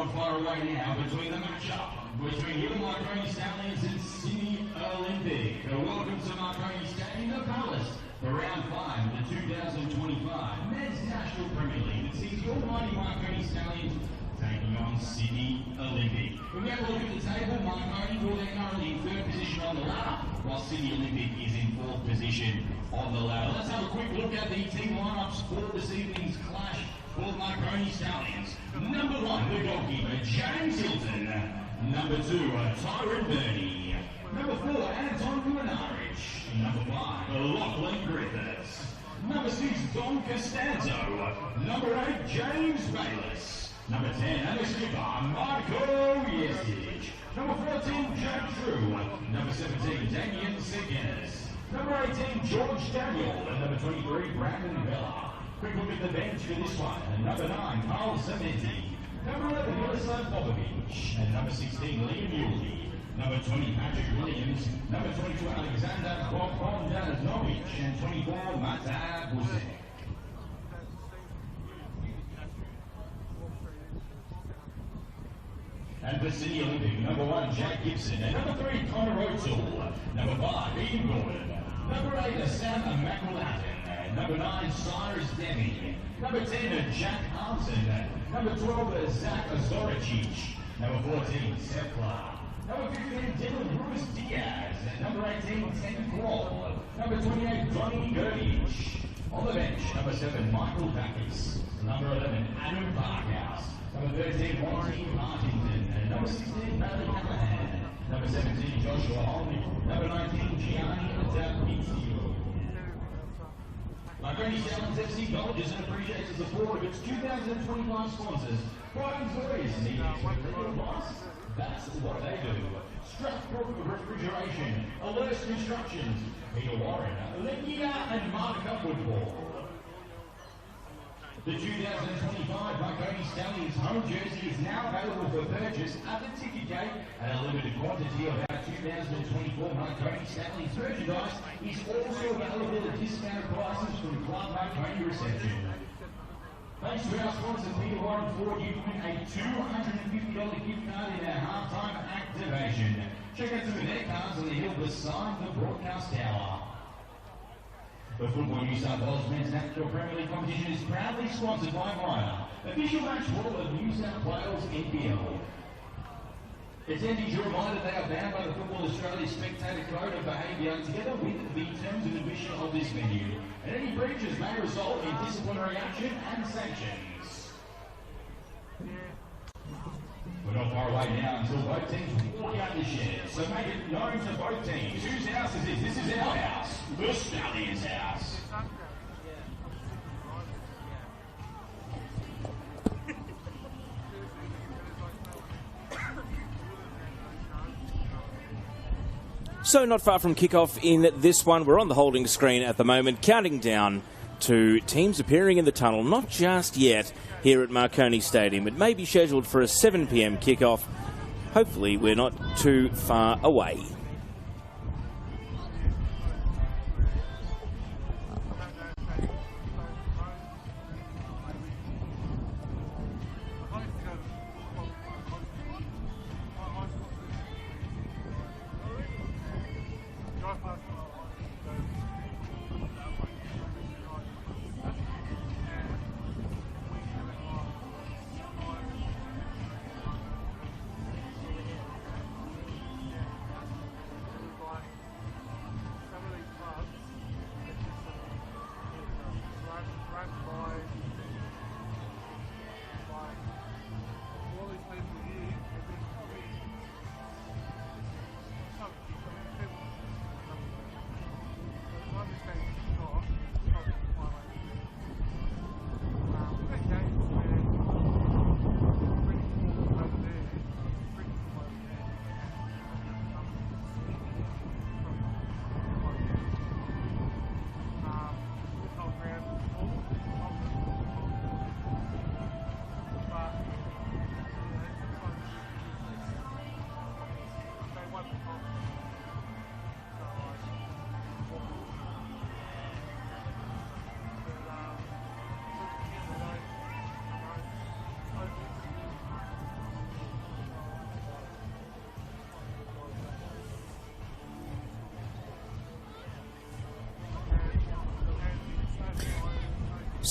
not far away now between the matchup between here Marconi Stallions and Sydney Olympic. Welcome to Marconi Stallions, the Palace, for round 5 of the 2025 Men's National Premier League. It sees your mighty Marconi Stallions taking on Sydney Olympic. When we have a look at the table, Marconi will then currently in 3rd position on the ladder, while Sydney Olympic is in 4th position on the ladder. Let's have a quick look at the team lineups for this evening's clash for Marconi Stallions. Number 1, the goalkeeper, James Hilton. Number 2, Tyron Burney. Number 4, Anton Ruinarich. Number 5, Lachlan Griffiths. Number 6, Don Costanzo. Number 8, James Bayless. Number 10, and the skipper, Marco Yesic. Number 14, Jack True. Number 17, Damien Seguez. Number 18, George Daniel. And number 23, Brandon Vella. Quick look at the bench for this one. And number 9, Carl Cementi. Number 11, Miroslav Popovic. And number 16, Liam Muley. Number 20, Patrick Williams. Number 22, Alexander Bogdanovic. And 24, Mata Busek. And for Sydney Olympic, number 1, Jack Gibson. And number 3, Connor O'Toole. Number 5, Ian Gordon. Number 8, Sam McElhatton. Number 9, Cyrus Demi. Number 10, Jack Hansen. Number 12, Zach Azoricic. Number 14, Seth Clark. Number 15, Dylan Ruiz Diaz. Number 18, Tim Kroll. Number 28, Donny Gurdich. On the bench, number 7, Michael Backus. Number 11, Adam Parkhouse. Number 13, Warren Martington. And number 16, Bailey Callahan. Number 17, Joshua Holney. Number 19, Gianni Adapizio. Marconi Stallions FC acknowledges and appreciates the support of its 2025 sponsors. Brian Toys needs legal advice? That's what they do. Stratford Refrigeration, Alerts Constructions, Peter Warren, Lydia and Mark Football. The 2025 Marconi Stallions home jersey is now available for purchase at the ticket gate, and a limited quantity of our 2024 Marconi Stallions merchandise is also available at discounted prices from Club Marconi Reception. Thanks to our sponsor Peter Warren Ford, you can win a $250 gift card in our halftime activation. Check out some of their cards on the hill beside the broadcast tower. The Football New South Wales Men's National Premier League competition is proudly sponsored by Myer, official match ball of New South Wales NPL. Attendees are reminded they are bound by the Football Australia Spectator Code of Behaviour together with the terms of admission of this venue, and any breaches may result in disciplinary action and sanctions. We're not far away now until both teams walk out the shed, so make it known to both teams. Whose house is this? This is our house, the Stallions' house. So not far from kickoff in this one. We're on the holding screen at the moment, counting down to teams appearing in the tunnel. Not just yet here at Marconi Stadium. It may be scheduled for a 7 p.m. kickoff. Hopefully we're not too far away.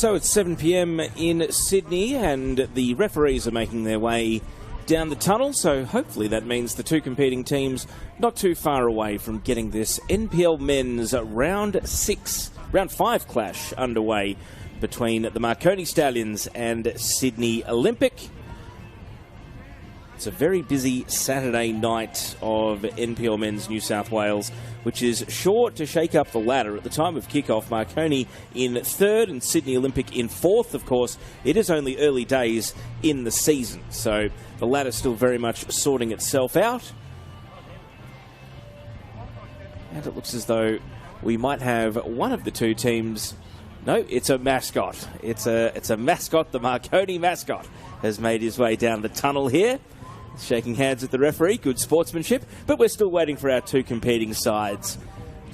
So it's 7 p.m. in Sydney, and the referees are making their way down the tunnel, so hopefully that means the two competing teams not too far away from getting this NPL men's round 5 clash underway between the Marconi Stallions and Sydney Olympic. It's a very busy Saturday night of NPL Men's New South Wales, which is sure to shake up the ladder. At the time of kickoff, Marconi in 3rd and Sydney Olympic in 4th. Of course, it is only early days in the season, so the ladder's still very much sorting itself out. And it looks as though we might have one of the two teams. No, it's a mascot. It's a mascot. The Marconi mascot has made his way down the tunnel here, shaking hands with the referee. Good sportsmanship, but we're still waiting for our two competing sides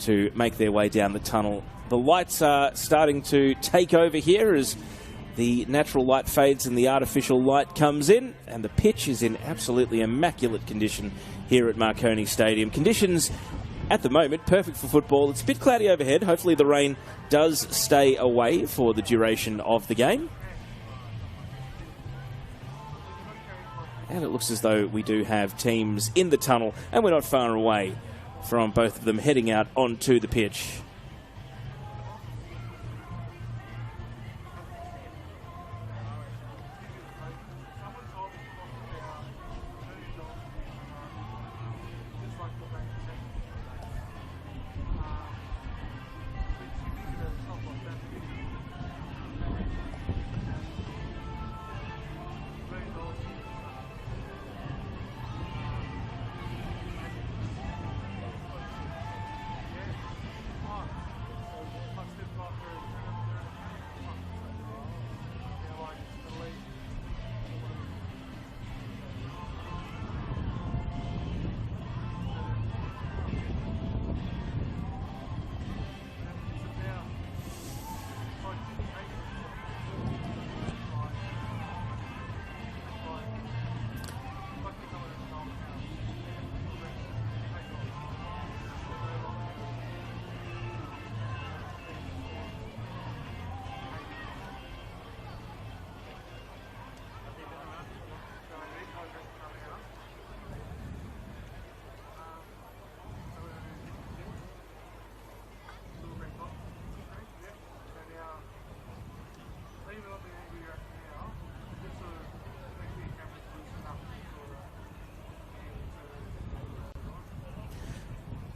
to make their way down the tunnel. The lights are starting to take over here as the natural light fades and the artificial light comes in, and the pitch is in absolutely immaculate condition here at Marconi Stadium. Conditions at the moment perfect for football. It's a bit cloudy overhead. Hopefully the rain does stay away for the duration of the game. And it looks as though we do have teams in the tunnel, and we're not far away from both of them heading out onto the pitch.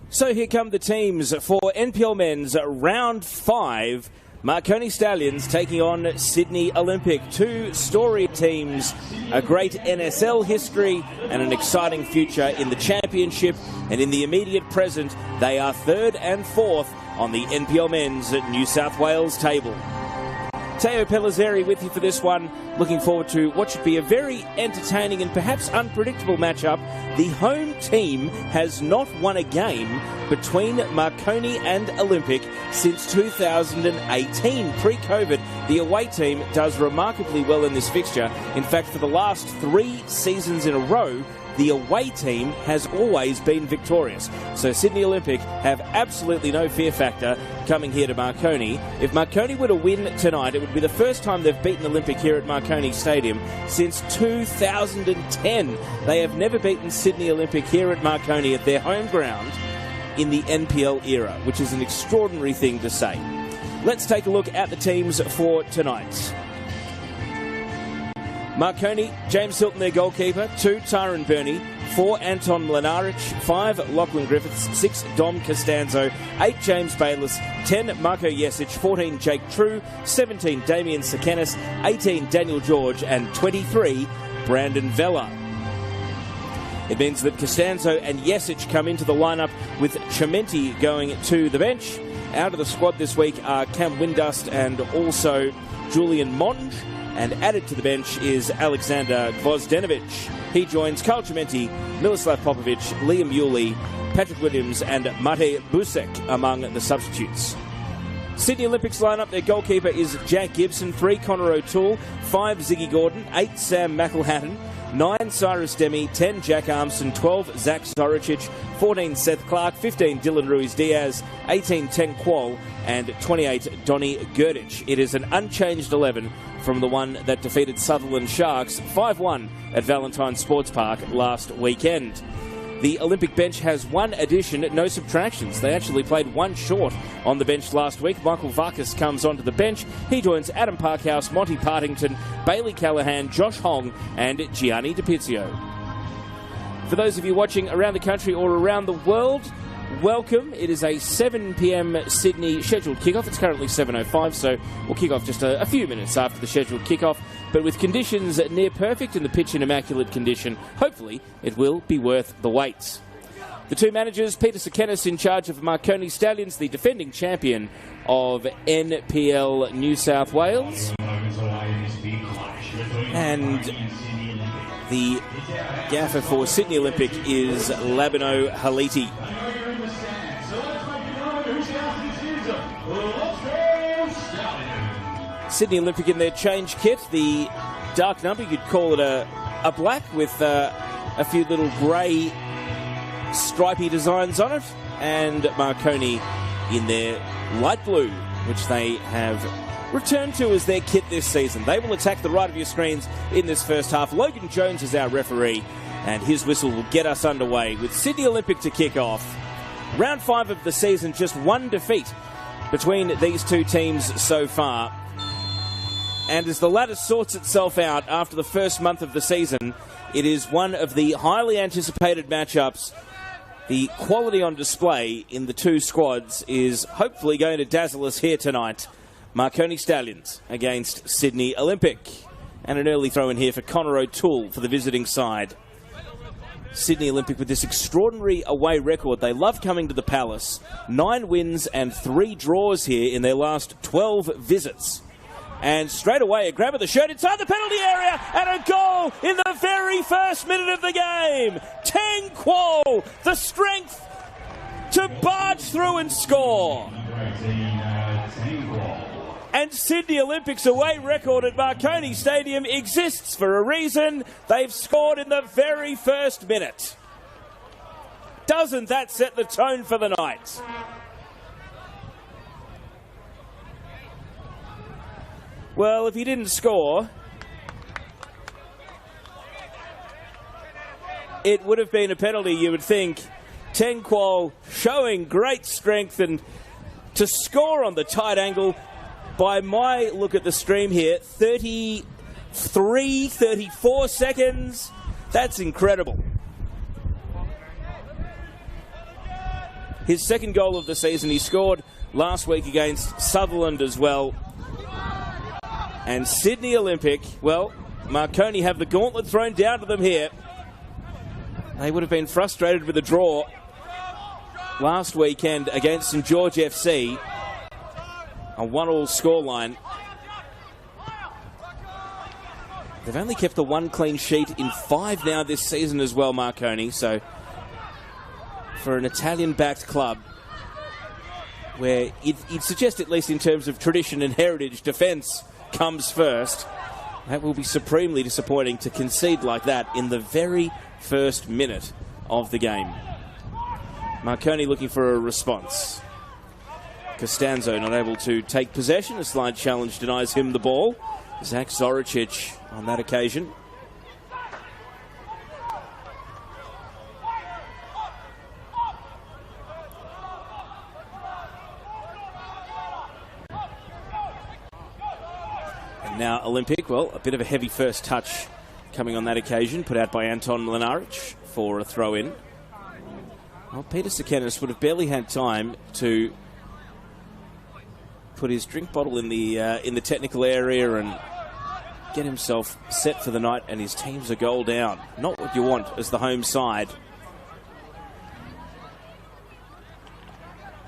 So here come the teams for NPL Men's Round 5. Marconi Stallions taking on Sydney Olympic. Two storied teams, a great NSL history and an exciting future in the championship. And in the immediate present, they are 3rd and 4th on the NPL Men's New South Wales table. Teo Pellizzeri with you for this one. Looking forward to what should be a very entertaining and perhaps unpredictable matchup. The home team has not won a game between Marconi and Olympic since 2018. Pre-COVID, the away team does remarkably well in this fixture. In fact, for the last 3 seasons in a row, the away team has always been victorious. So Sydney Olympic have absolutely no fear factor coming here to Marconi. If Marconi were to win tonight, it would be the first time they've beaten Olympic here at Marconi Stadium since 2010. They have never beaten Sydney Olympic here at Marconi at their home ground in the NPL era, which is an extraordinary thing to say. Let's take a look at the teams for tonight. Marconi, James Hilton, their goalkeeper. 2, Tyron Burney. 4, Anton Mlinaric. 5, Lachlan Griffiths. 6, Dom Costanzo. 8, James Bayliss. 10, Marco Jesic. 14, Jake True. 17, Damien Sekenis. 18, Daniel George. And 23, Brandon Vella. It means that Costanzo and Jesic come into the lineup with Chimenti going to the bench. Out of the squad this week are Cam Windust and also Julian Monge. And added to the bench is Alexander Gvozdenovic. He joins Carl Chimenti, Miloslav Popovic, Liam Yulee, Patrick Williams and Mate Busek among the substitutes. Sydney Olympics lineup, their goalkeeper is Jack Gibson. 3, Connor O'Toole. 5, Ziggy Gordon. 8, Sam McElhatton. 9 Cyrus Demi, 10 Jack Armstrong, 12 Zach Zoricic, 14 Seth Clark, 15 Dylan Ruiz-Diaz, 18 Ten Qual, and 28 Donny Gerdich. It is an unchanged 11 from the one that defeated Sutherland Sharks 5-1 at Valentine Sports Park last weekend. The Olympic bench has one addition, no subtractions. They actually played one short on the bench last week. Michael Varkas comes onto the bench. He joins Adam Parkhouse, Monty Partington, Bailey Callahan, Josh Hong, and Gianni DiPizio. For those of you watching around the country or around the world, welcome. It is a 7 p.m. Sydney scheduled kickoff. It's currently 7:05, so we'll kick off just a few minutes after the scheduled kickoff. But with conditions near perfect and the pitch in immaculate condition, hopefully it will be worth the wait. The two managers, Peter Sekenis in charge of Marconi Stallions, the defending champion of NPL New South Wales. And the gaffer for Sydney Olympic is Labino Haliti. Sydney Olympic in their change kit, the dark number, you'd call it a black with a few little grey stripy designs on it, and Marconi in their light blue, which they have returned to as their kit this season. They will attack the right of your screens in this first half. Logan Jones is our referee, and his whistle will get us underway with Sydney Olympic to kick off. Round 5 of the season, just one defeat between these two teams so far. And as the ladder sorts itself out after the first month of the season, it is one of the highly anticipated matchups. The quality on display in the two squads is hopefully going to dazzle us here tonight. Marconi Stallions against Sydney Olympic. And an early throw in here for Connor O'Toole for the visiting side. Sydney Olympic with this extraordinary away record. They love coming to the Palace. 9 wins and 3 draws here in their last 12 visits. And straight away, a grab of the shirt inside the penalty area, and a goal in the very first minute of the game. Ten Qual, the strength to barge through and score. And Sydney Olympic's away record at Marconi Stadium exists for a reason. They've scored in the very first minute. Doesn't that set the tone for the night? Well, if he didn't score, it would have been a penalty, you would think. Ten Qual showing great strength, and to score on the tight angle, by my look at the stream here, 33, 34 seconds. That's incredible. His second goal of the season, he scored last week against Sutherland as well. And Sydney Olympic, well, Marconi have the gauntlet thrown down to them here. They would have been frustrated with a draw last weekend against St George FC. A 1-1 scoreline. They've only kept the 1 clean sheet in 5 now this season as well, Marconi. So, for an Italian-backed club, where you'd suggest, at least in terms of tradition and heritage, defence comes first, that will be supremely disappointing to concede like that in the very first minute of the game. Marconi looking for a response. Costanzo not able to take possession. A slide challenge denies him the ball. Zach Zoricic on that occasion. Now Olympic, well, a bit of a heavy first touch coming on that occasion, put out by Anton Mlinaric for a throw-in. Well, Peter Sekenis would have barely had time to put his drink bottle in the technical area and get himself set for the night, and his team's a goal down. Not what you want as the home side.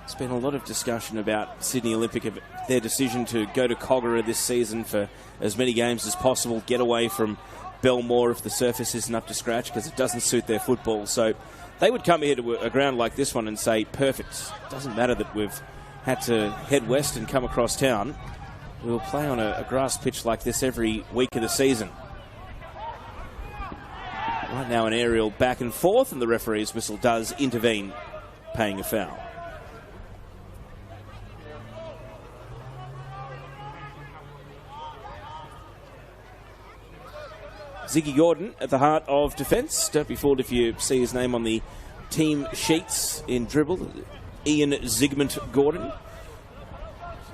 There's been a lot of discussion about Sydney Olympic, of their decision to go to Kogarah this season for as many games as possible, get away from Belmore if the surface isn't up to scratch, because it doesn't suit their football. So they would come here to a ground like this one and say, perfect. Doesn't matter that we've had to head west and come across town. We'll play on a grass pitch like this every week of the season. Right now an aerial back and forth, and the referee's whistle does intervene, paying a foul. Ziggy Gordon at the heart of defence. Don't be fooled if you see his name on the team sheets in dribble. Ian Zygmunt Gordon,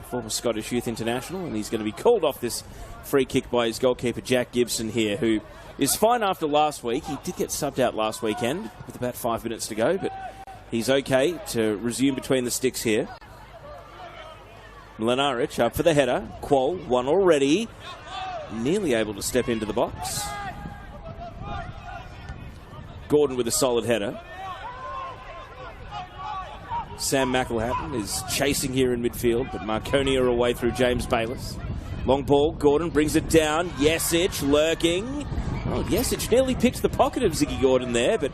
former Scottish Youth International, and he's going to be called off this free kick by his goalkeeper Jack Gibson here, who is fine after last week. He did get subbed out last weekend with about 5 minutes to go, but he's okay to resume between the sticks here. Mlinaric up for the header. Quol, one already. Nearly able to step into the box. Gordon with a solid header. Sam McElhatton is chasing here in midfield, but Marconi are away through James Bayliss. Long ball, Gordon brings it down. Yesic lurking. Oh, Yesic nearly picked the pocket of Ziggy Gordon there, but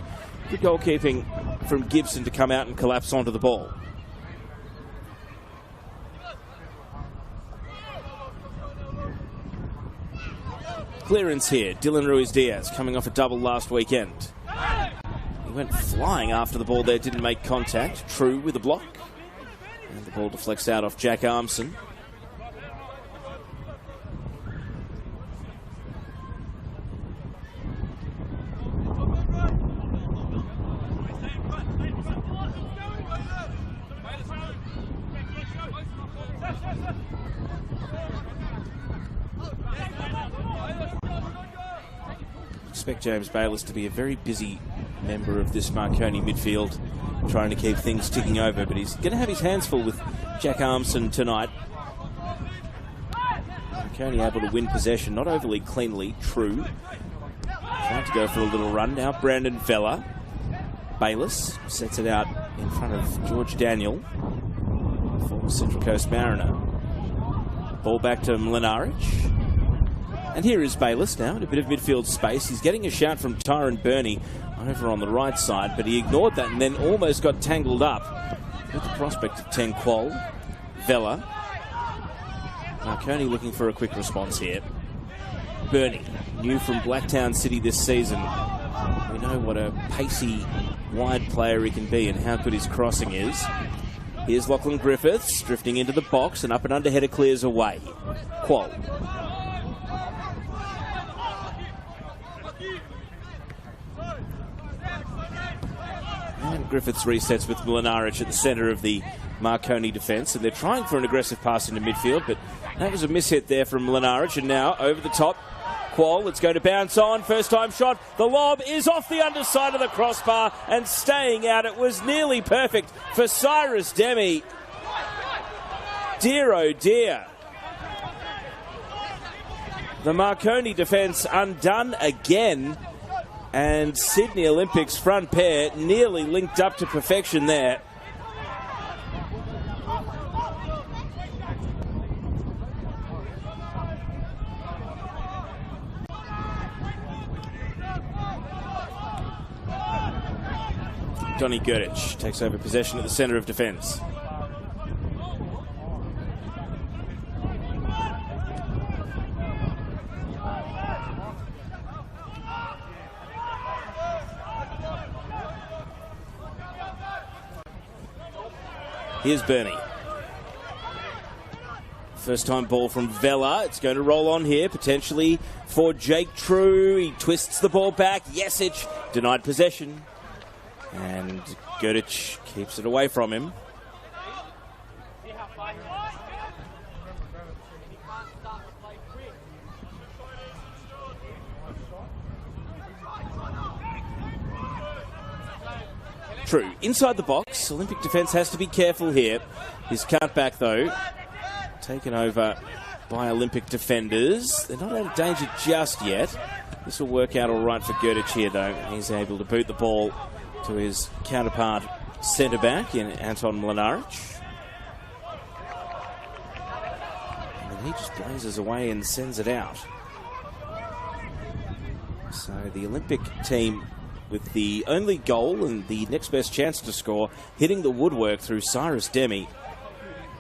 good goalkeeping from Gibson to come out and collapse onto the ball. Clearance here. Dylan Ruiz-Diaz coming off a double last weekend. He went flying after the ball there, didn't make contact. True with a block. And the ball deflects out off Jack Armson. Expect James Bayliss to be a very busy member of this Marconi midfield, trying to keep things ticking over, but he's going to have his hands full with Jack Armson tonight. Marconi able to win possession, not overly cleanly. True. Trying to go for a little run now. Brandon Vella. Bayliss sets it out in front of George Daniel, former Central Coast Mariner. Ball back to Mlinaric. And here is Bayliss now in a bit of midfield space. He's getting a shout from Tyron Burney over on the right side, but he ignored that and then almost got tangled up with the prospect of 10 Quol. Vella. Marconi looking for a quick response here. Burney, new from Blacktown City this season. We know what a pacey, wide player he can be and how good his crossing is. Here's Lachlan Griffiths drifting into the box, and up and under header clears away. Quol. And Griffiths resets with Mlinaric at the centre of the Marconi defence, and they're trying for an aggressive pass into midfield, but that was a mishit there from Mlinaric, and now over the top, Quol, it's going to bounce on, first time shot, the lob is off the underside of the crossbar and staying out. It was nearly perfect for Cyrus Demi. Dear oh dear. The Marconi defence undone again. And Sydney Olympics front pair nearly linked up to perfection there. Donny Gurditch takes over possession at the centre of defence. Here's Burney. First time ball from Vella. It's going to roll on here, potentially for Jake True. He twists the ball back. Yesic denied possession. And Gurditch keeps it away from him. True. Inside the box. Olympic defence has to be careful here. His cutback, though, taken over by Olympic defenders. They're not out of danger just yet. This will work out all right for Gurditch here, though. He's able to boot the ball to his counterpart centre-back in Anton Mlinaric. And then he just blazes away and sends it out. So the Olympic team with the only goal and the next best chance to score hitting the woodwork through Cyrus Demi.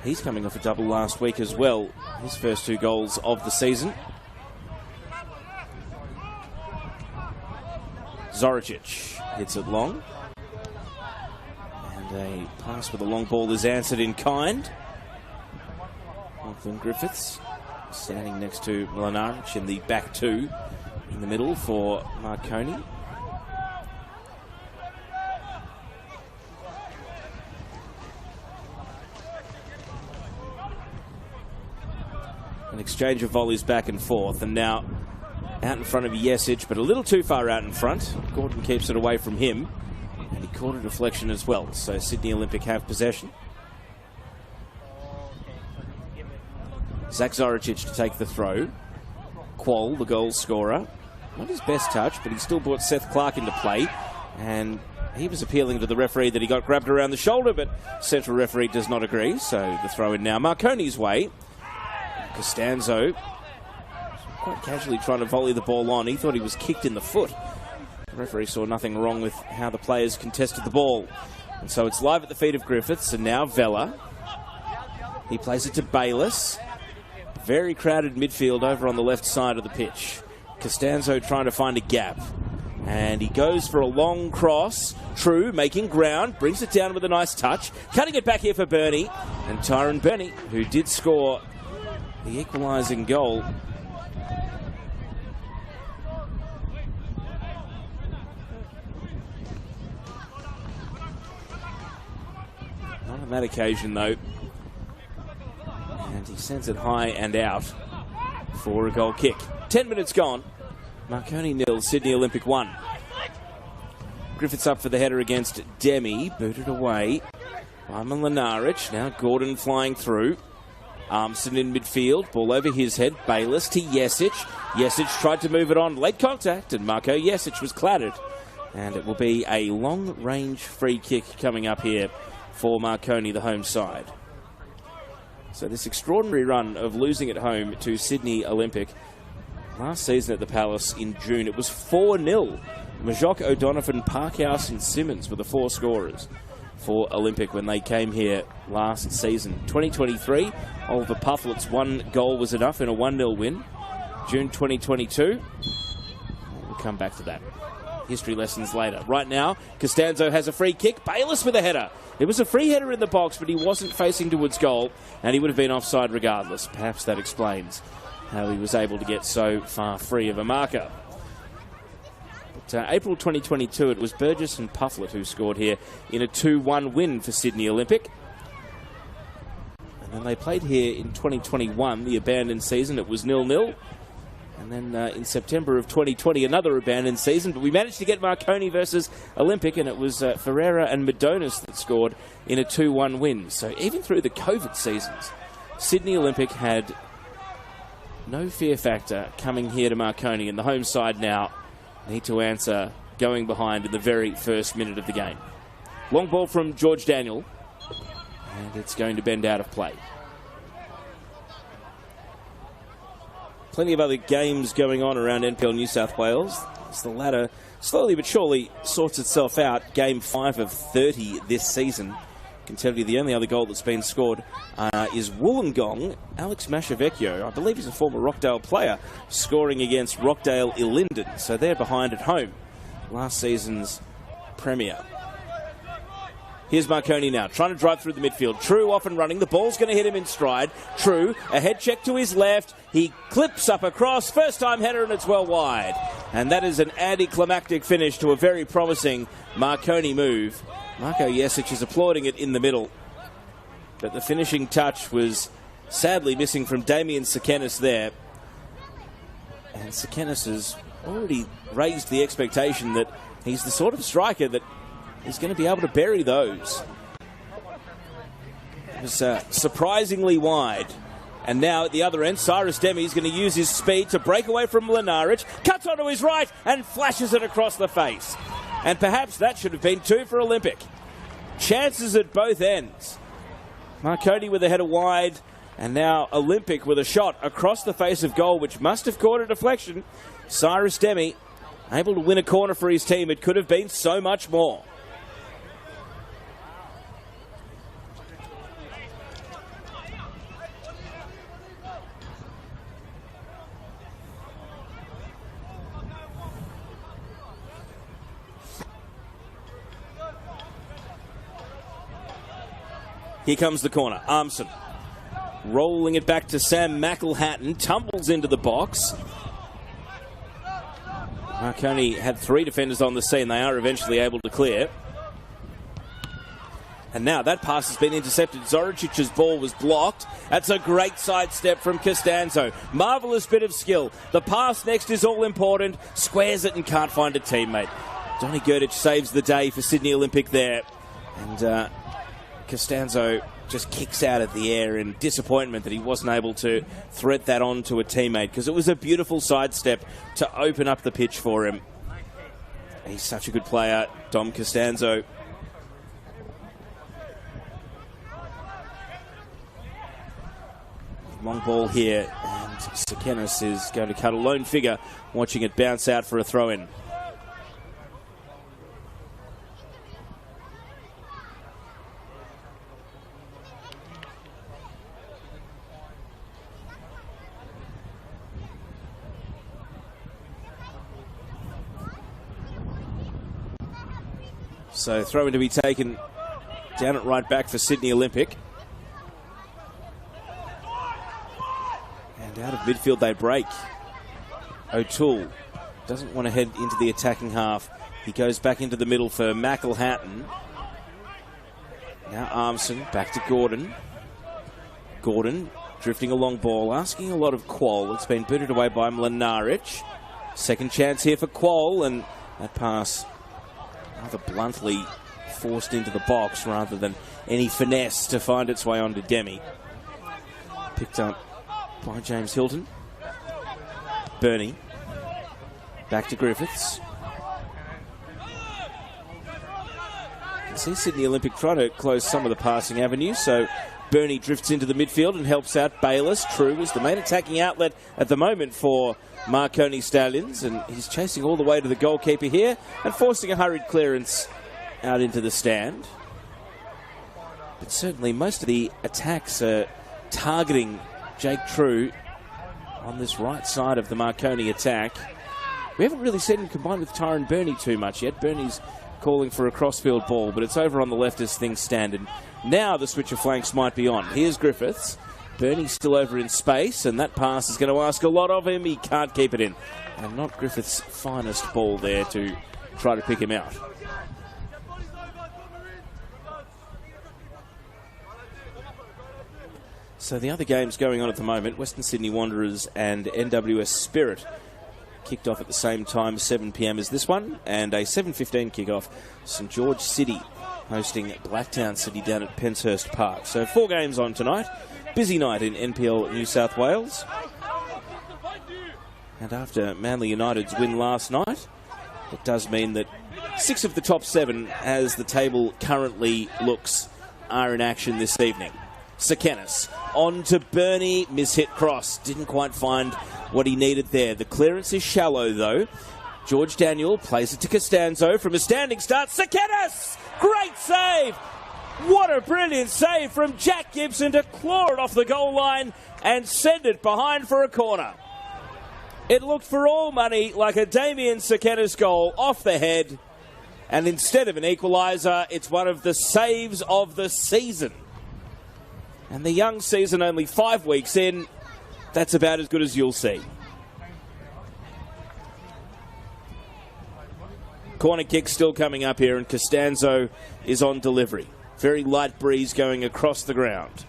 He's coming off a double last week as well. His first 2 goals of the season. Zoricic hits it long. And a pass with a long ball is answered in kind. Lachlan Griffiths standing next to Mlinaric in the back two in the middle for Marconi. An exchange of volleys back and forth, and now out in front of Yesic, but a little too far out in front. Gordon keeps it away from him, and he caught a deflection as well, so Sydney Olympic have possession. Zach Zoricic to take the throw. Quoll, the goal scorer. Not his best touch, but he still brought Seth Clark into play, and he was appealing to the referee that he got grabbed around the shoulder, but central referee does not agree, so the throw in now Marconi's way. Costanzo quite casually trying to volley the ball on. He thought he was kicked in the foot. The referee saw nothing wrong with how the players contested the ball. And so it's live at the feet of Griffiths, and now Vella. He plays it to Bayliss. Very crowded midfield over on the left side of the pitch. Costanzo trying to find a gap. And he goes for a long cross. True, making ground, brings it down with a nice touch. Cutting it back here for Bernie. And Tyron Bernie, who did score the equalising goal. Not on that occasion, though. And he sends it high and out for a goal kick. 10 minutes gone. Marconi 0, Sydney Olympic 1. Griffiths up for the header against Demi. Booted away by Mlinaric. Now Gordon flying through. Armson in midfield. Ball over his head. Bayliss to Yesic. Yesic tried to move it on. Late contact, and Marco Yesic was clattered. And it will be a long-range free kick coming up here for Marconi, the home side. So this extraordinary run of losing at home to Sydney Olympic. Last season at the Palace in June, it was 4-0. Majok, O'Donovan, Parkhouse and Simmons were the four scorers for Olympic when they came here last season. 2023, Oliver Pufflett's one goal was enough in a 1-0 win. June 2022, we'll come back to that. History lessons later. Right now, Costanzo has a free kick. Bayliss with a header. It was a free header in the box, but he wasn't facing towards goal, and he would have been offside regardless. Perhaps that explains how he was able to get so far free of a marker. But April 2022, it was Burgess and Pufflett who scored here in a 2-1 win for Sydney Olympic. And then they played here in 2021, the abandoned season. It was 0-0. And then in September of 2020, another abandoned season. But we managed to get Marconi versus Olympic, and it was Ferreira and Madonis that scored in a 2-1 win. So even through the COVID seasons, Sydney Olympic had no fear factor coming here to Marconi, and the home side now need to answer going behind in the very first minute of the game. Long ball from George Daniel, and it's going to bend out of play. Plenty of other games going on around NPL New South Wales. As the ladder slowly but surely sorts itself out. Game 5 of 30 this season. I can tell you the only other goal that's been scored is Wollongong. Alex Mashavecchio, I believe he's a former Rockdale player, scoring against Rockdale Ilinden. So they're behind at home. Last season's premier. Here's Marconi now, trying to drive through the midfield. True off and running. The ball's going to hit him in stride. True, a head check to his left. He clips up across. First time header, and it's well wide. And that is an anticlimactic finish to a very promising Marconi move. Marco Yesic is applauding it in the middle. But the finishing touch was sadly missing from Damien Sekenis there. And Sekenis has already raised the expectation that he's the sort of striker that is going to be able to bury those. It was surprisingly wide. And now at the other end, Cyrus Demi is going to use his speed to break away from Mlinaric, cuts onto his right and flashes it across the face. And perhaps that should have been 2 for Olympic. Chances at both ends. Marconi with a header wide, and now Olympic with a shot across the face of goal, which must have caught a deflection. Cyrus Demi able to win a corner for his team. It could have been so much more. Here comes the corner. Armson rolling it back to Sam McElhatton. Tumbles into the box. Marconi had 3 defenders on the scene. They are eventually able to clear. And now that pass has been intercepted. Zoricic's ball was blocked. That's a great sidestep from Costanzo. Marvellous bit of skill. The pass next is all important. Squares it and can't find a teammate. Donny Gurditch saves the day for Sydney Olympic there. And Costanzo just kicks out of the air in disappointment that he wasn't able to thread that on to a teammate, because it was a beautiful sidestep to open up the pitch for him. He's such a good player, Dom Costanzo. Long ball here, and Sekenis is going to cut a lone figure, watching it bounce out for a throw-in. So throw-in to be taken down at right back for Sydney Olympic. And out of midfield they break. O'Toole doesn't want to head into the attacking half. He goes back into the middle for McElhatton. Now Armson back to Gordon. Gordon drifting a long ball, asking a lot of Quoll. It's been booted away by Mlinaric. Second chance here for Quoll, and that pass rather bluntly forced into the box rather than any finesse to find its way onto Demi. Picked up by James Hilton. Bernie. Back to Griffiths. You can see Sydney Olympic trying to close some of the passing avenues, so Bernie drifts into the midfield and helps out Bayliss. True is the main attacking outlet at the moment for Marconi Stallions, and he's chasing all the way to the goalkeeper here and forcing a hurried clearance out into the stand. But certainly most of the attacks are targeting Jake True on this right side of the Marconi attack. We haven't really seen him combine with Tyrone Bernie too much yet. Bernie's calling for a crossfield ball, but it's over on the left as things stand. And now the switch of flanks might be on. Here's Griffiths. Bernie's still over in space, and that pass is going to ask a lot of him. He can't keep it in. And not Griffiths' finest ball there to try to pick him out. So the other games going on at the moment, Western Sydney Wanderers and NWS Spirit kicked off at the same time, 7 p.m. as this one, and a 7:15 kickoff. St George City hosting Blacktown City down at Penshurst Park. So 4 games on tonight. Busy night in NPL New South Wales. And after Manly United's win last night, it does mean that 6 of the top 7, as the table currently looks, are in action this evening. Sekenis on to Bernie, mishit cross. Didn't quite find what he needed there. The clearance is shallow though. George Daniel plays it to Costanzo from a standing start. Sekenis! Great save! What a brilliant save from Jack Gibson to claw it off the goal line and send it behind for a corner. It looked for all money like a Damien Sekenis goal off the head, and instead of an equaliser, it's one of the saves of the season. And the young season only 5 weeks in, that's about as good as you'll see. Corner kick still coming up here, and Costanzo is on delivery. Very light breeze going across the ground.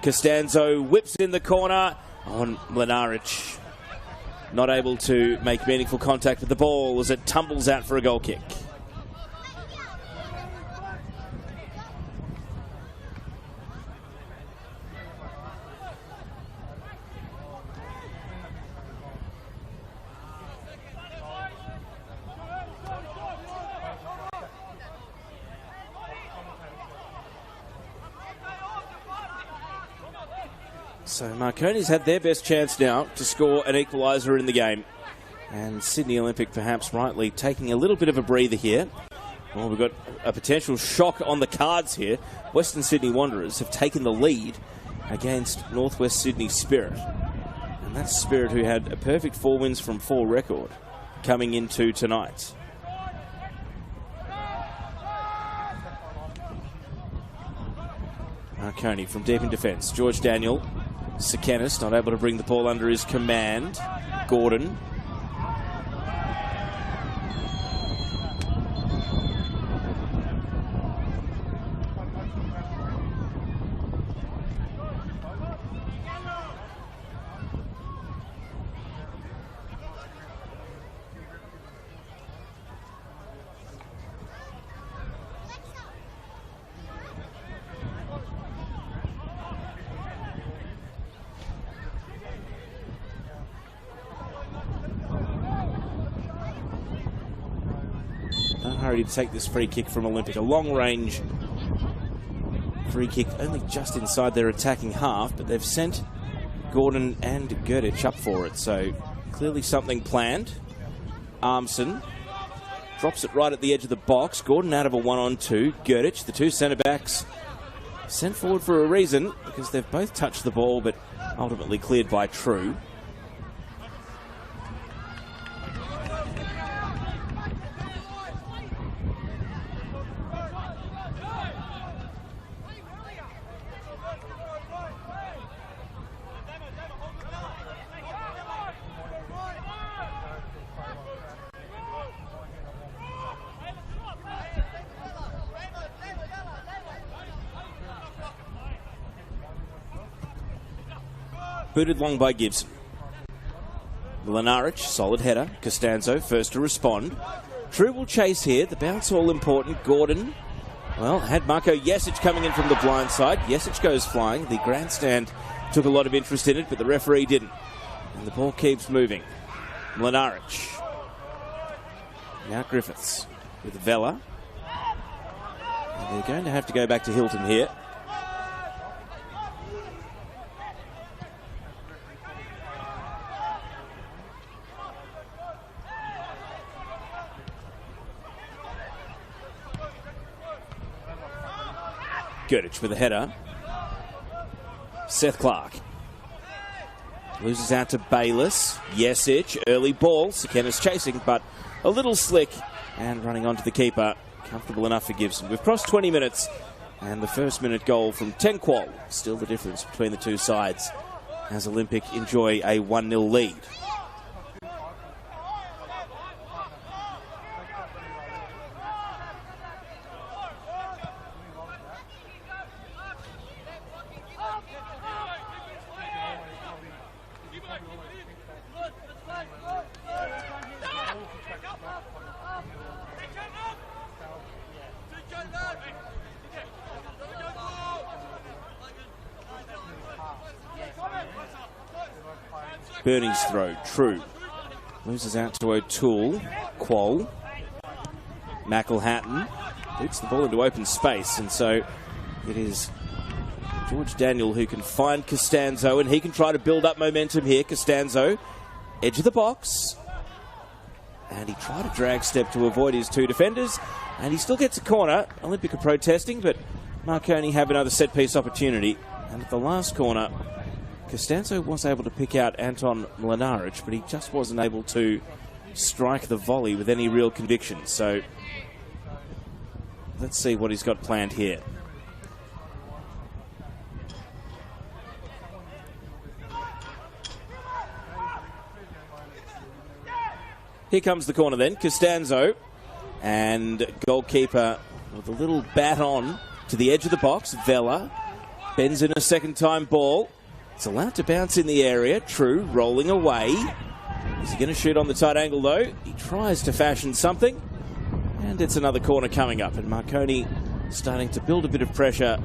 Costanzo whips in the corner on Mlinaric. Not able to make meaningful contact with the ball as it tumbles out for a goal kick. So Marconi's had their best chance now to score an equaliser in the game. And Sydney Olympic perhaps rightly taking a little bit of a breather here. Well, we've got a potential shock on the cards here. Western Sydney Wanderers have taken the lead against Northwest Sydney Spirit. And that's Spirit who had a perfect 4 wins from 4 record coming into tonight. Marconi from deep in defence. George Daniel. Sekenis not able to bring the ball under his command. Gordon. No hurry to take this free kick from Olympic. A long range free kick only just inside their attacking half, but they've sent Gordon and Gerdic up for it, so clearly something planned. Armson drops it right at the edge of the box. Gordon out of a 1-on-2. Gerdic, the two centre-backs, sent forward for a reason, because they've both touched the ball, but ultimately cleared by True. Booted long by Gibson. Mlinaric, solid header. Costanzo, first to respond. True will chase here. The bounce all important. Gordon, well, had Marco Jesic coming in from the blind side. Jesic goes flying. The grandstand took a lot of interest in it, but the referee didn't. And the ball keeps moving. Mlinaric. Now Griffiths with Vela. And they're going to have to go back to Hilton here. Gerdic with a header. Seth Clark. Loses out to Bayliss. Jesic, early ball. Sekenis chasing, but a little slick and running onto the keeper. Comfortable enough for Gibson. We've crossed 20 minutes and the first minute goal from Tenqual. Still the difference between the two sides as Olympic enjoy a 1-0 lead. Burney's throw, True. Loses out to O'Toole. Quoll. McElhatton boots the ball into open space, and so it is George Daniel who can find Costanzo, and he can try to build up momentum here. Costanzo, edge of the box. And he tried to drag step to avoid his two defenders, and he still gets a corner. Olympic are protesting, but Marconi have another set-piece opportunity. And at the last corner, Costanzo was able to pick out Anton Mlinaric, but he just wasn't able to strike the volley with any real conviction. So let's see what he's got planned here. Here comes the corner then. Costanzo, and goalkeeper with a little bat on to the edge of the box. Vela bends in a second-time ball. It's allowed to bounce in the area. True, rolling away. Is he going to shoot on the tight angle, though? He tries to fashion something. And it's another corner coming up. And Marconi starting to build a bit of pressure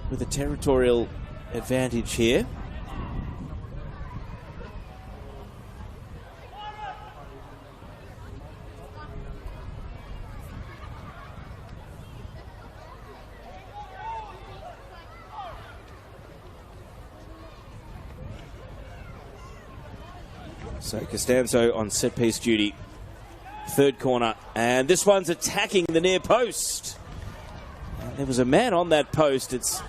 with a territorial advantage here. So Costanzo on set-piece duty. Third corner. And this one's attacking the near post. And there was a man on that post. It's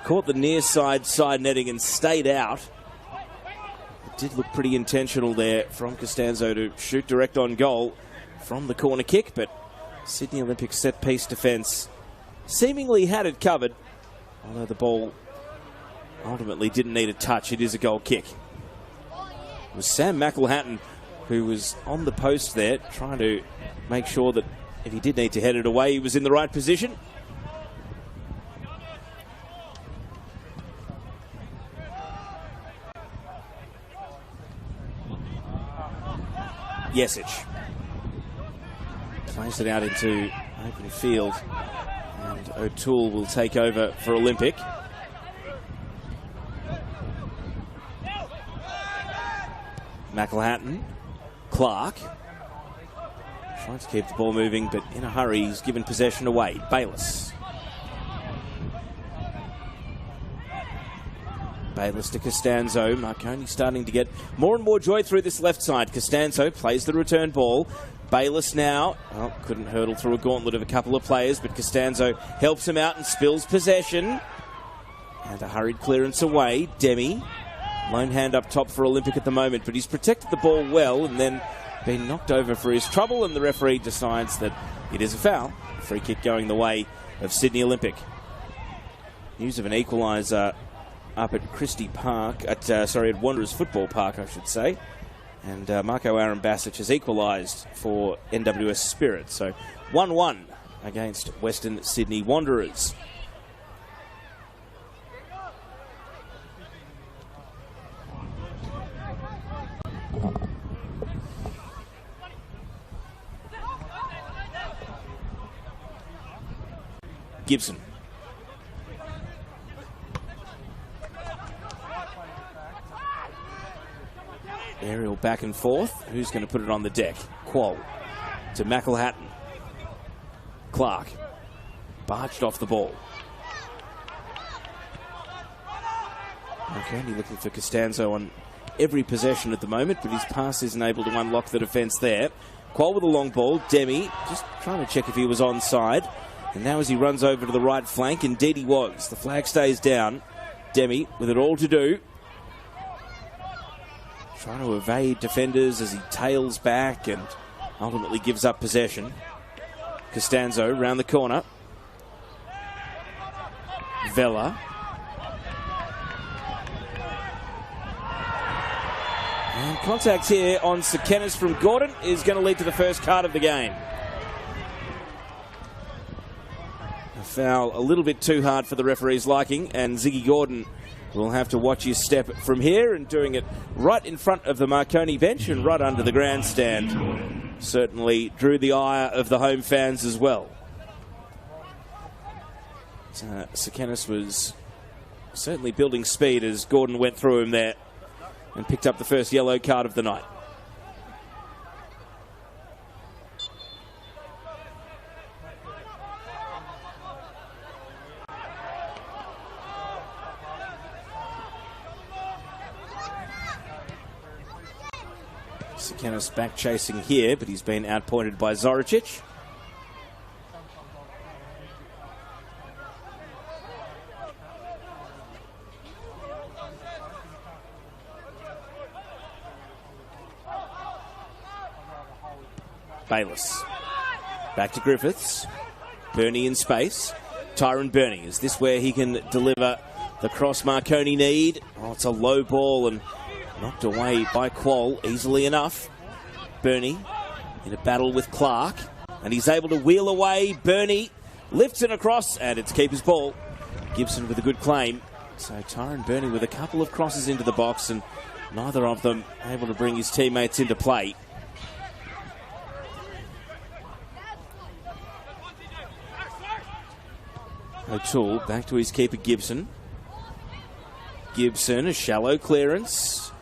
caught the near side netting and stayed out. It did look pretty intentional there from Costanzo to shoot direct on goal from the corner kick. But Sydney Olympic set-piece defence seemingly had it covered. Although the ball ultimately didn't need a touch, it is a goal kick. It was Sam McElhatton who was on the post there, trying to make sure that if he did need to head it away, he was in the right position. Yesic plays it out into open field, and O'Toole will take over for Olympic. McElhatton, Clark trying to keep the ball moving, but in a hurry he's given possession away. Bayless to Costanzo. Marconi starting to get more and more joy through this left side. Costanzo plays the return ball. Bayless now, well, couldn't hurdle through a gauntlet of a couple of players, but Costanzo helps him out and spills possession. And a hurried clearance away. Demi, lone hand up top for Olympic at the moment, but he's protected the ball well and then been knocked over for his trouble, and the referee decides that it is a foul. Free kick going the way of Sydney Olympic. News of an equaliser up at Christie Park, at Wanderers Football Park, I should say. And Marco Arambasic has equalised for NWS Spirit. So 1-1 against Western Sydney Wanderers. Gibson. Aerial back and forth. Who's going to put it on the deck? Qual to McElhatton. Clark barged off the ball. Okay, looking for Costanzo on every possession at the moment, but his pass isn't able to unlock the defence there. Qual with a long ball. Demi just trying to check if he was onside. And now as he runs over to the right flank, indeed he was. The flag stays down. Demi with it all to do. Trying to evade defenders as he tails back and ultimately gives up possession. Costanzo round the corner. Vela. And contact here on Sekenis from Gordon is going to lead to the first card of the game. A foul a little bit too hard for the referee's liking, and Ziggy Gordon will have to watch his step from here, and doing it right in front of the Marconi bench and right under the grandstand. Certainly drew the ire of the home fans as well. Sekenis was certainly building speed as Gordon went through him there and picked up the first yellow card of the night. Sekenis back chasing here, but he's been outpointed by Zoricic. Bayless. Back to Griffiths. Burney in space. Tyron Burney. Is this where he can deliver the cross Marconi need? Oh, it's a low ball and knocked away by Qual easily enough. Burney in a battle with Clark, and he's able to wheel away. Burney lifts it across, and it's keeper's ball. Gibson with a good claim. So Tyron Burney with a couple of crosses into the box, and neither of them able to bring his teammates into play. O'Toole back to his keeper Gibson. Gibson, a shallow clearance.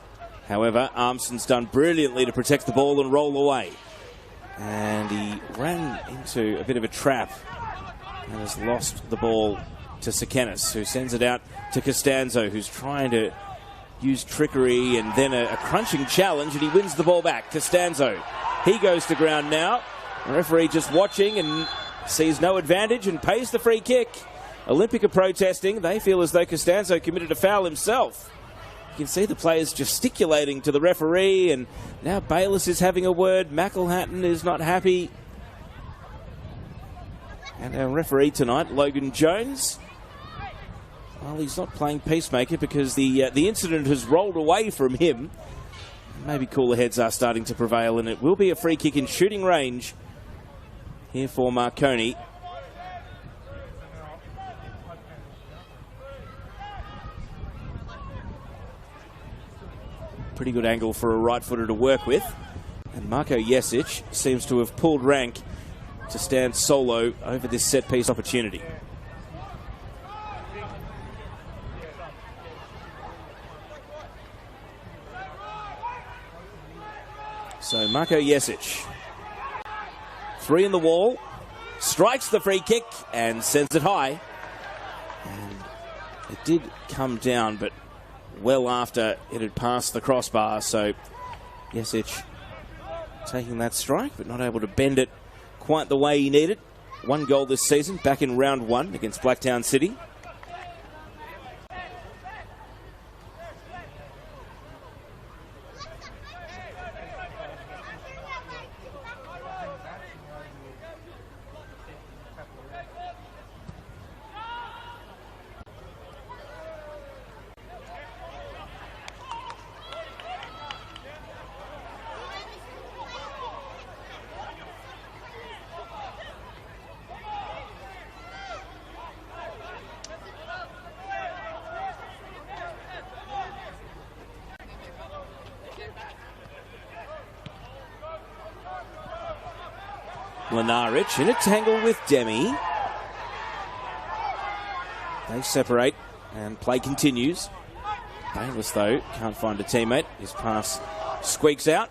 However, Armson's done brilliantly to protect the ball and roll away. And he ran into a bit of a trap and has lost the ball to Sekenis, who sends it out to Costanzo, who's trying to use trickery and then a crunching challenge, and he wins the ball back. Costanzo, he goes to ground now. The referee just watching and sees no advantage and pays the free kick. Olympic are protesting. They feel as though Costanzo committed a foul himself. You can see the players gesticulating to the referee, and now Bayless is having a word. McElhatton is not happy. And our referee tonight, Logan Jones, Well, he's not playing peacemaker because the incident has rolled away from him. Maybe cooler heads are starting to prevail, and it will be a free kick in shooting range here for Marconi. Pretty good angle for a right-footer to work with. And Marko Jesic seems to have pulled rank to stand solo over this set-piece opportunity. So Marko Jesic, 3 in the wall, strikes the free kick and sends it high. And it did come down, but well after it had passed the crossbar. So Jesic taking that strike, but not able to bend it quite the way he needed. 1 goal this season, back in round 1 against Blacktown City. Lenaric in a tangle with Demi. They separate and play continues. Bayless, though, can't find a teammate. His pass squeaks out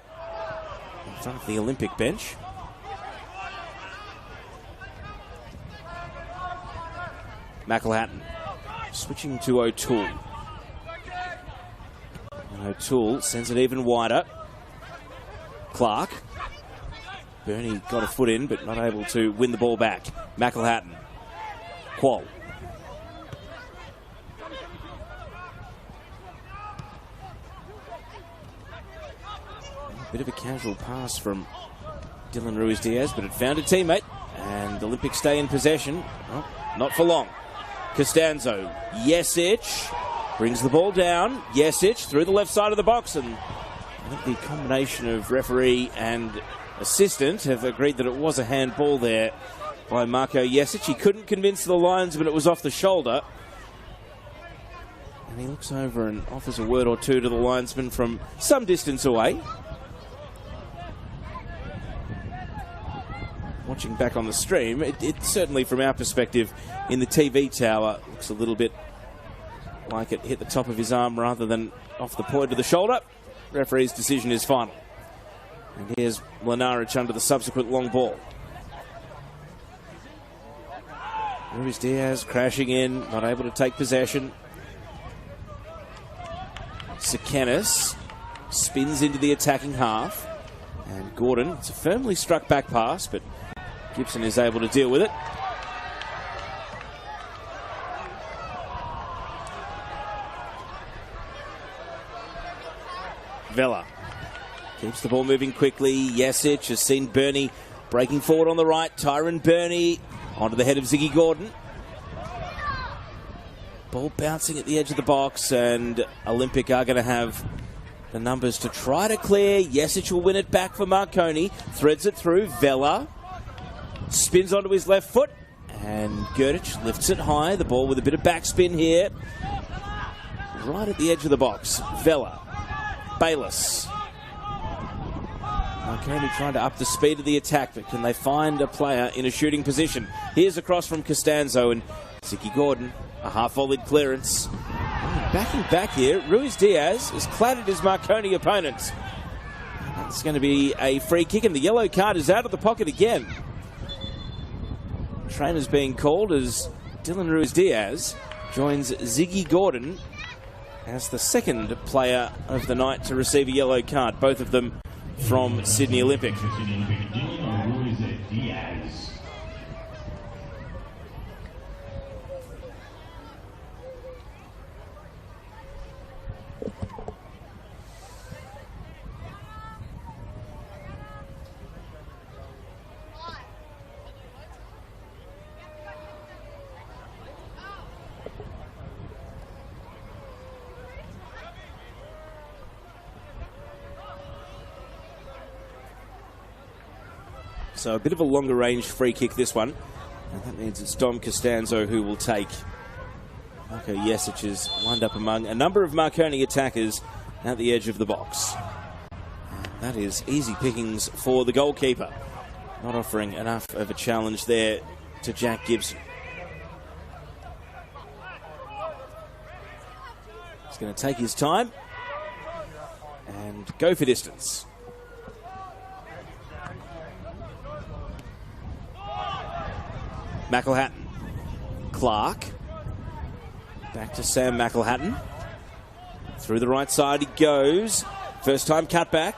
in front of the Olympic bench. McElhatton switching to O'Toole. And O'Toole sends it even wider. Clark. Bernie got a foot in, but not able to win the ball back. McElhatton. Qual. A bit of a casual pass from Dylan Ruiz-Diaz, but it found a teammate, and the Olympics stay in possession. Well, not for long. Costanzo. Jesic brings the ball down. Jesic through the left side of the box, and I think the combination of referee and assistant have agreed that it was a handball there by Marko Jesic. He couldn't convince the linesman it was off the shoulder. And he looks over and offers a word or two to the linesman from some distance away. Watching back on the stream, it certainly, from our perspective in the TV tower, looks a little bit like it hit the top of his arm rather than off the point of the shoulder. Referee's decision is final. And here's Lenaric under the subsequent long ball. Ruiz-Diaz crashing in, not able to take possession. Sakanis spins into the attacking half. And Gordon, it's a firmly struck back pass, but Gibson is able to deal with it. Vela keeps the ball moving quickly. Jesic has seen Bernie breaking forward on the right. Tyron Bernie onto the head of Ziggy Gordon. Ball bouncing at the edge of the box, and Olympic are going to have the numbers to try to clear. Jesic will win it back for Marconi. Threads it through. Vela spins onto his left foot, and Gerdic lifts it high. The ball with a bit of backspin here. Right at the edge of the box. Vela. Bayless. Marconi trying to up the speed of the attack, but can they find a player in a shooting position? Here's across from Costanzo, and Ziggy Gordon, a half-volleyed clearance. Backing back here, Ruiz-Diaz has clattered his Marconi opponent. That's going to be a free kick, and the yellow card is out of the pocket again. Trainer's being called as Dylan Ruiz-Diaz joins Ziggy Gordon as the second player of the night to receive a yellow card, both of them from Sydney Olympic. So a bit of a longer range free kick this one. And that means it's Dom Costanzo who will take. Marco Jesic is lined up among a number of Marconi attackers at the edge of the box. And that is easy pickings for the goalkeeper. Not offering enough of a challenge there to Jack Gibson. He's going to take his time and go for distance. McElhatton. Clark. Back to Sam McElhatton. Through the right side he goes. First time cutback.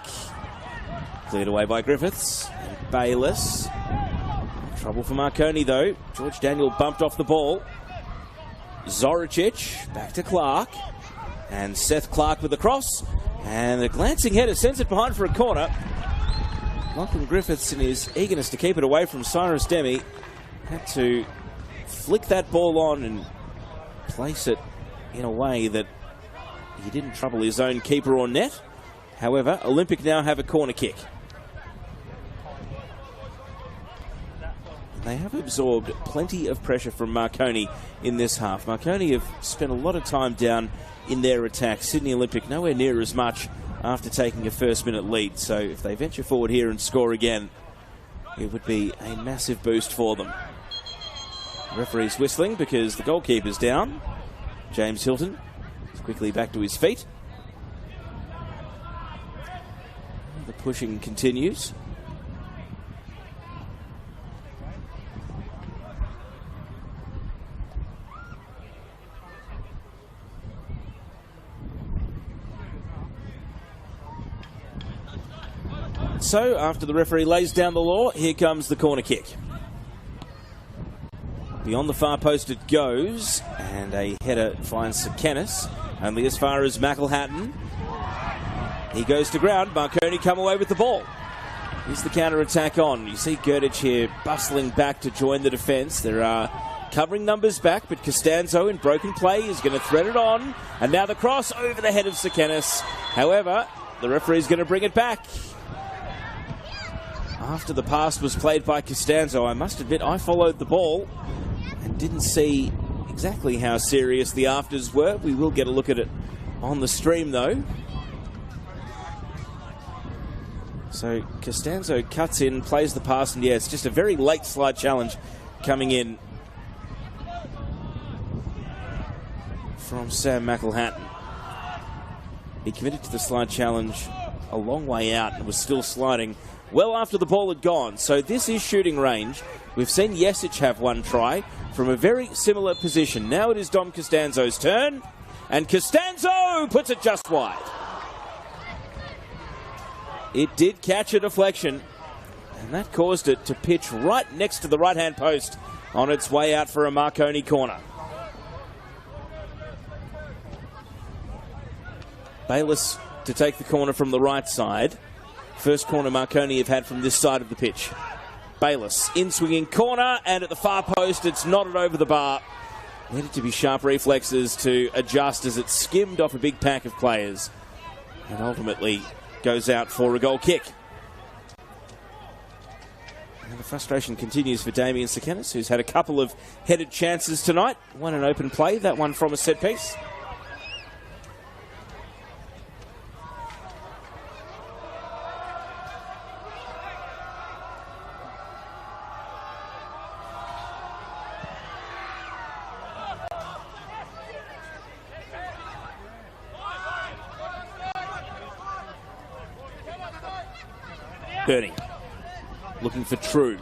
Cleared away by Griffiths. And Bayliss. Trouble for Marconi though. George Daniel bumped off the ball. Zoricic. Back to Clark. And Seth Clark with the cross. And the glancing header sends it behind for a corner. Lachlan Griffiths, in his eagerness to keep it away from Cyrus Demi, had to flick that ball on and place it in a way that he didn't trouble his own keeper or net. However, Olympic now have a corner kick. They have absorbed plenty of pressure from Marconi in this half. Marconi have spent a lot of time down in their attack. Sydney Olympic nowhere near as much after taking a first-minute lead. So if they venture forward here and score again, it would be a massive boost for them. The referee's whistling because the goalkeeper's down. James Hilton is quickly back to his feet. The pushing continues. So, after the referee lays down the law, here comes the corner kick. Beyond the far post it goes, and a header finds Sekenis, only as far as McElhatton. He goes to ground, Marconi come away with the ball. Here's the counter-attack on. You see Gerdich here bustling back to join the defence. There are covering numbers back, but Costanzo in broken play is going to thread it on. And now the cross over the head of Sekenis. However, the referee's going to bring it back. After the pass was played by Costanzo, I must admit I followed the ball and didn't see exactly how serious the afters were. We will get a look at it on the stream though. So Costanzo cuts in, plays the pass, and yeah, it's just a very late slide challenge coming in from Sam McElhatton. He committed to the slide challenge a long way out and was still sliding well after the ball had gone. So this is shooting range. We've seen Jesic have one try from a very similar position. Now it is Dom Costanzo's turn, and Costanzo puts it just wide. It did catch a deflection, and that caused it to pitch right next to the right-hand post on its way out for a Marconi corner. Bayliss to take the corner from the right side. First corner Marconi have had from this side of the pitch. Bayliss in swinging corner, and at the far post it's knotted over the bar. Needed to be sharp reflexes to adjust as it skimmed off a big pack of players and ultimately goes out for a goal kick. And the frustration continues for Damien Sekenis, who's had a couple of headed chances tonight. One an open play, that one from a set piece. Bernie looking for True.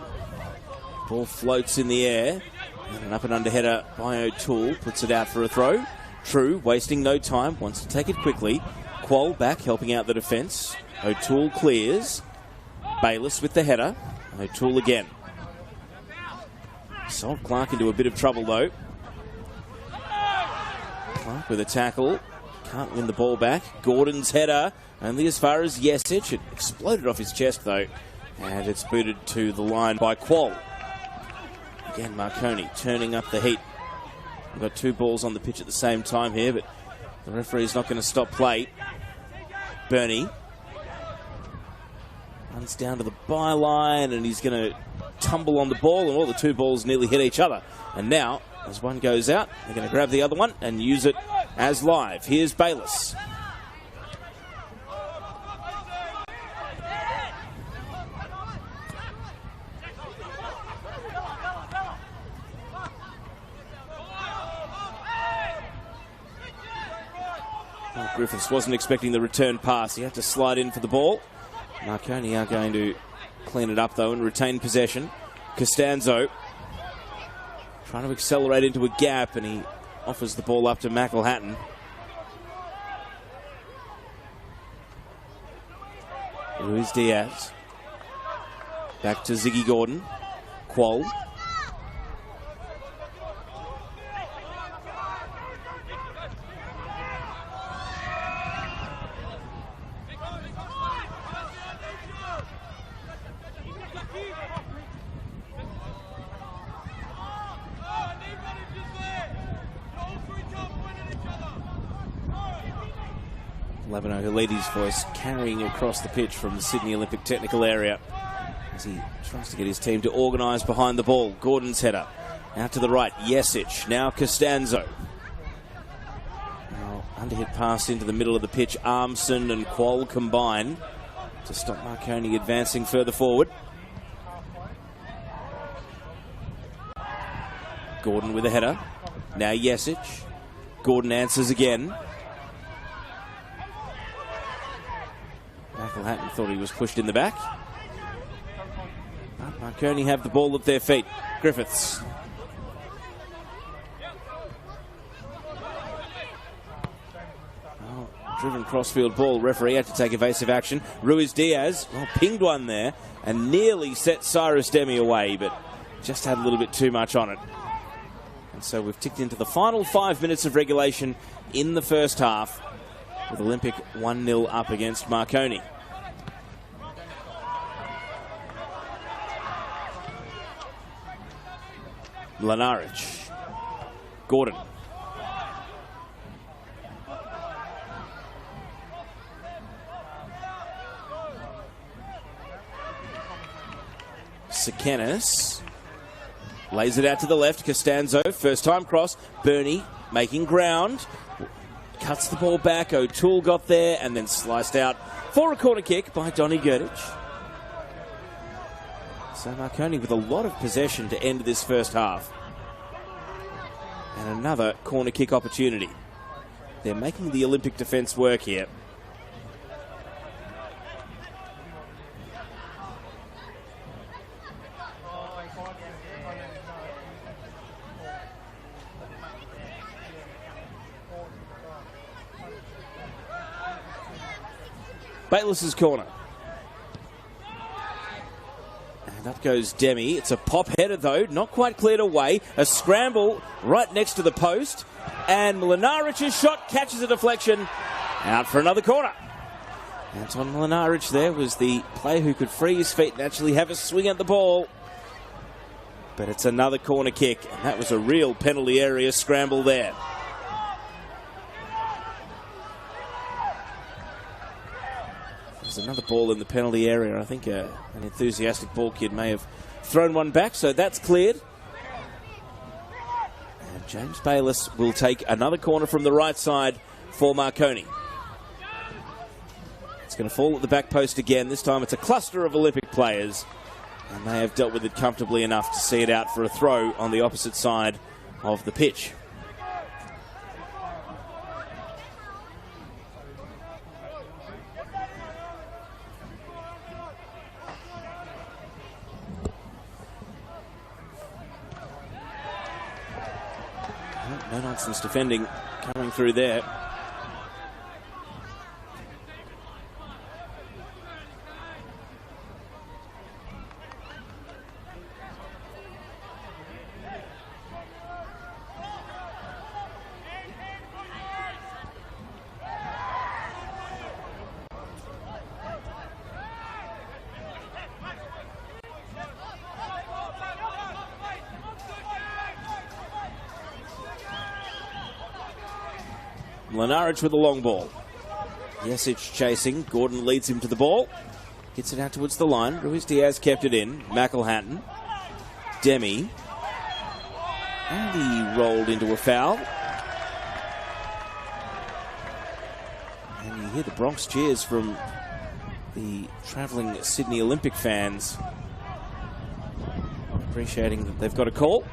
Ball floats in the air. And an up and under header by O'Toole. Puts it out for a throw. True, wasting no time, wants to take it quickly. Quoll back, helping out the defence. O'Toole clears. Bayliss with the header. O'Toole again. Sold Clark into a bit of trouble though. Clark with a tackle. Can't win the ball back. Gordon's header only as far as Jesic. It exploded off his chest though, and it's booted to the line by Quoll. Again, Marconi turning up the heat. We've got two balls on the pitch at the same time here, but the referee's not going to stop play. Bernie He's down to the byline and he's going to tumble on the ball, and all the two balls nearly hit each other. And now, as one goes out, they're going to grab the other one and use it as live. Here's Bayless. Well, Griffiths wasn't expecting the return pass. He had to slide in for the ball. Marconi are going to clean it up, though, and retain possession. Costanzo trying to accelerate into a gap, and he offers the ball up to McElhatton. Luis Diaz. Back to Ziggy Gordon. Quoll. Labano Halidi's voice carrying across the pitch from the Sydney Olympic Technical Area as he tries to get his team to organise behind the ball. Gordon's header out to the right. Jesic. Now Costanzo. Now underhit pass into the middle of the pitch. Armson and Quoll combine to stop Marconi advancing further forward. Gordon with a header. Now Jesic. Gordon answers again. McElhatton thought he was pushed in the back. But Marconi have the ball at their feet. Griffiths. Oh, driven crossfield ball. Referee had to take evasive action. Ruiz Diaz pinged one there and nearly set Cyrus Demi away, but just had a little bit too much on it. And so we've ticked into the final 5 minutes of regulation in the first half, with Olympic 1-0 up against Marconi. Mlinaric. Gordon. Sekenis lays it out to the left. Costanzo, first time cross. Bernie making ground. Cuts the ball back. O'Toole got there and then sliced out for a corner kick by Donny Gerdic. So Marconi with a lot of possession to end this first half. And another corner kick opportunity. They're making the Olympic defence work here. Bayless's corner. And up goes Demi. It's a pop header, though. Not quite cleared away. A scramble right next to the post. And Mlinaric's shot catches a deflection. Out for another corner. Anton Mlinaric there was the player who could free his feet and actually have a swing at the ball. But it's another corner kick. And that was a real penalty area scramble there. There's another ball in the penalty area. I think an enthusiastic ball kid may have thrown one back, so that's cleared. And James Bayless will take another corner from the right side for Marconi. It's going to fall at the back post again. This time it's a cluster of Olympic players, and they have dealt with it comfortably enough to see it out for a throw on the opposite side of the pitch. No nonsense defending coming through there. Mlinaric with a long ball. Jesic chasing. Gordon leads him to the ball. Gets it out towards the line. Ruiz Diaz kept it in. McElhatton. Demi. And he rolled into a foul. And you hear the Bronx cheers from the travelling Sydney Olympic fans, appreciating that they've got a call.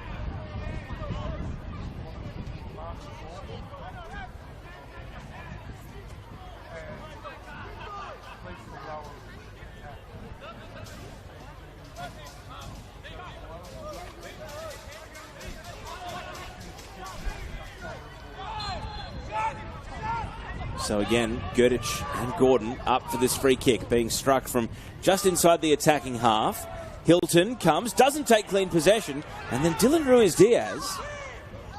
So again, Gerdich and Gordon up for this free kick, being struck from just inside the attacking half. Hilton comes, doesn't take clean possession, and then Dylan Ruiz-Diaz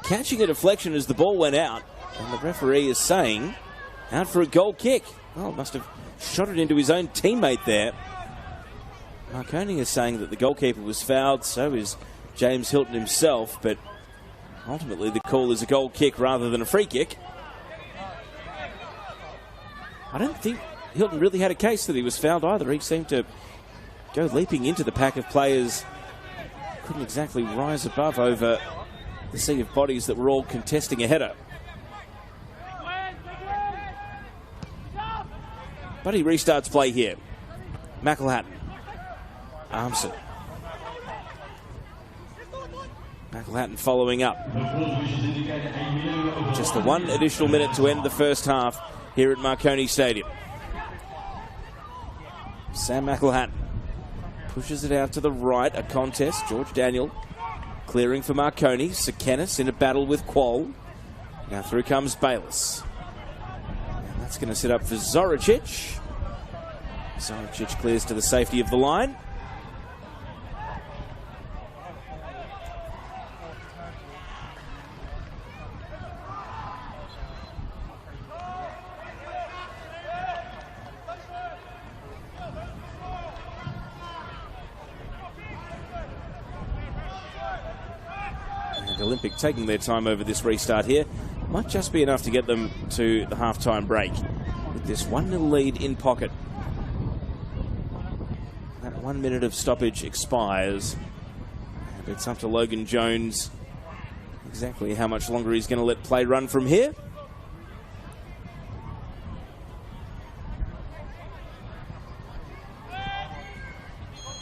catching a deflection as the ball went out, and the referee is saying, out for a goal kick. Well, must have shot it into his own teammate there. Marconi is saying that the goalkeeper was fouled, so is James Hilton himself, but ultimately the call is a goal kick rather than a free kick. I don't think Hilton really had a case that he was fouled either. He seemed to go leaping into the pack of players. Couldn't exactly rise above over the sea of bodies that were all contesting a header. But he restarts play here. McElhatton. Armson. McElhatton following up. Just the one additional minute to end the first half here at Marconi Stadium. Sam McElhatton pushes it out to the right. A contest. George Daniel clearing for Marconi. Sekenis in a battle with Quoll. Now through comes Bayliss. And that's going to sit up for Zoricic. Zoricic clears to the safety of the line. Olympic taking their time over this restart here. Might just be enough to get them to the half-time break with this 1-0 lead in pocket. That 1 minute of stoppage expires, and it's up to Logan Jones exactly how much longer he's going to let play run from here.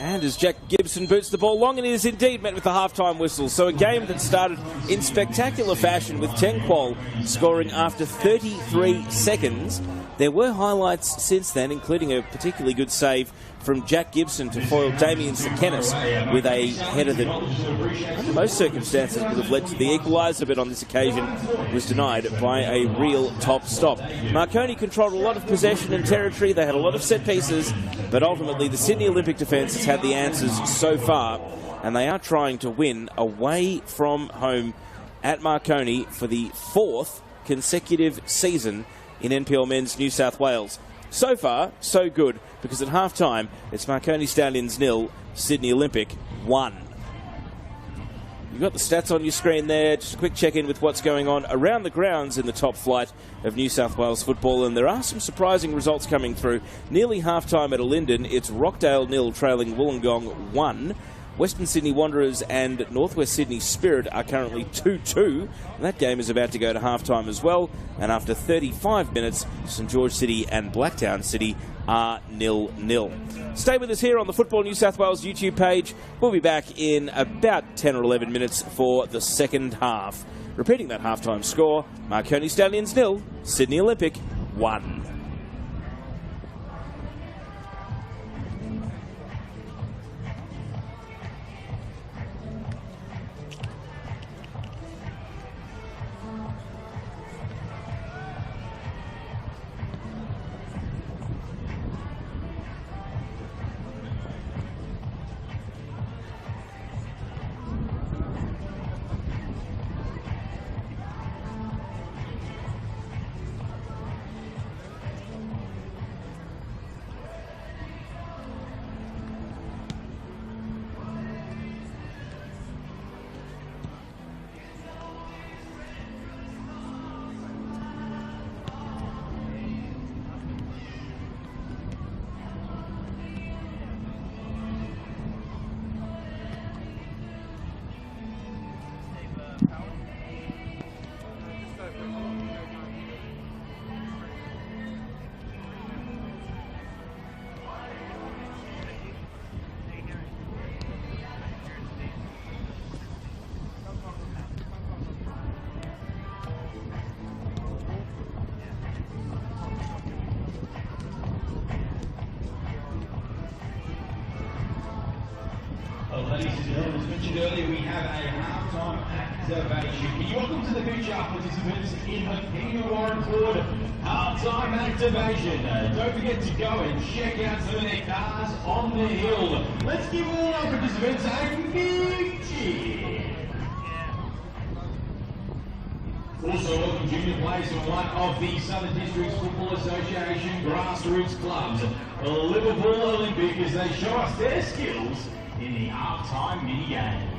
And as Jack Gibson boots the ball long, and it is indeed met with the half-time whistle. So a game that started in spectacular fashion with Ten Quoll scoring after 33 seconds. There were highlights since then, including a particularly good save from Jack Gibson to foil Damien Sekenis with a header that, under most circumstances, would have led to the equaliser, but on this occasion was denied by a real top stop. Marconi controlled a lot of possession and territory. They had a lot of set pieces, but ultimately the Sydney Olympic defence has had the answers so far, and they are trying to win away from home at Marconi for the 4th consecutive season in NPL Men's New South Wales. So far, so good, because at half-time, it's Marconi Stallions 0, Sydney Olympic 1. You've got the stats on your screen there. Just a quick check-in with what's going on around the grounds in the top flight of New South Wales football, and there are some surprising results coming through. Nearly half-time at Linden, it's Rockdale 0 trailing Wollongong 1. Western Sydney Wanderers and Northwest Sydney Spirit are currently 2-2. And that game is about to go to halftime as well. And after 35 minutes, St George City and Blacktown City are 0-0. Stay with us here on the Football New South Wales YouTube page. We'll be back in about 10 or 11 minutes for the second half. Repeating that halftime score, Marconi Stallions 0, Sydney Olympic 1. mentioned earlier, we have a halftime activation. Can you welcome to the pitch our participants in the Peter Warren Ford halftime activation. Don't forget to go and check out some of their cars on the hill. Let's give all our participants a big cheer. Also, welcome junior players from one of the Southern Districts Football Association grassroots clubs, the Liverpool Olympic, as they show us their skills in the halftime mini games.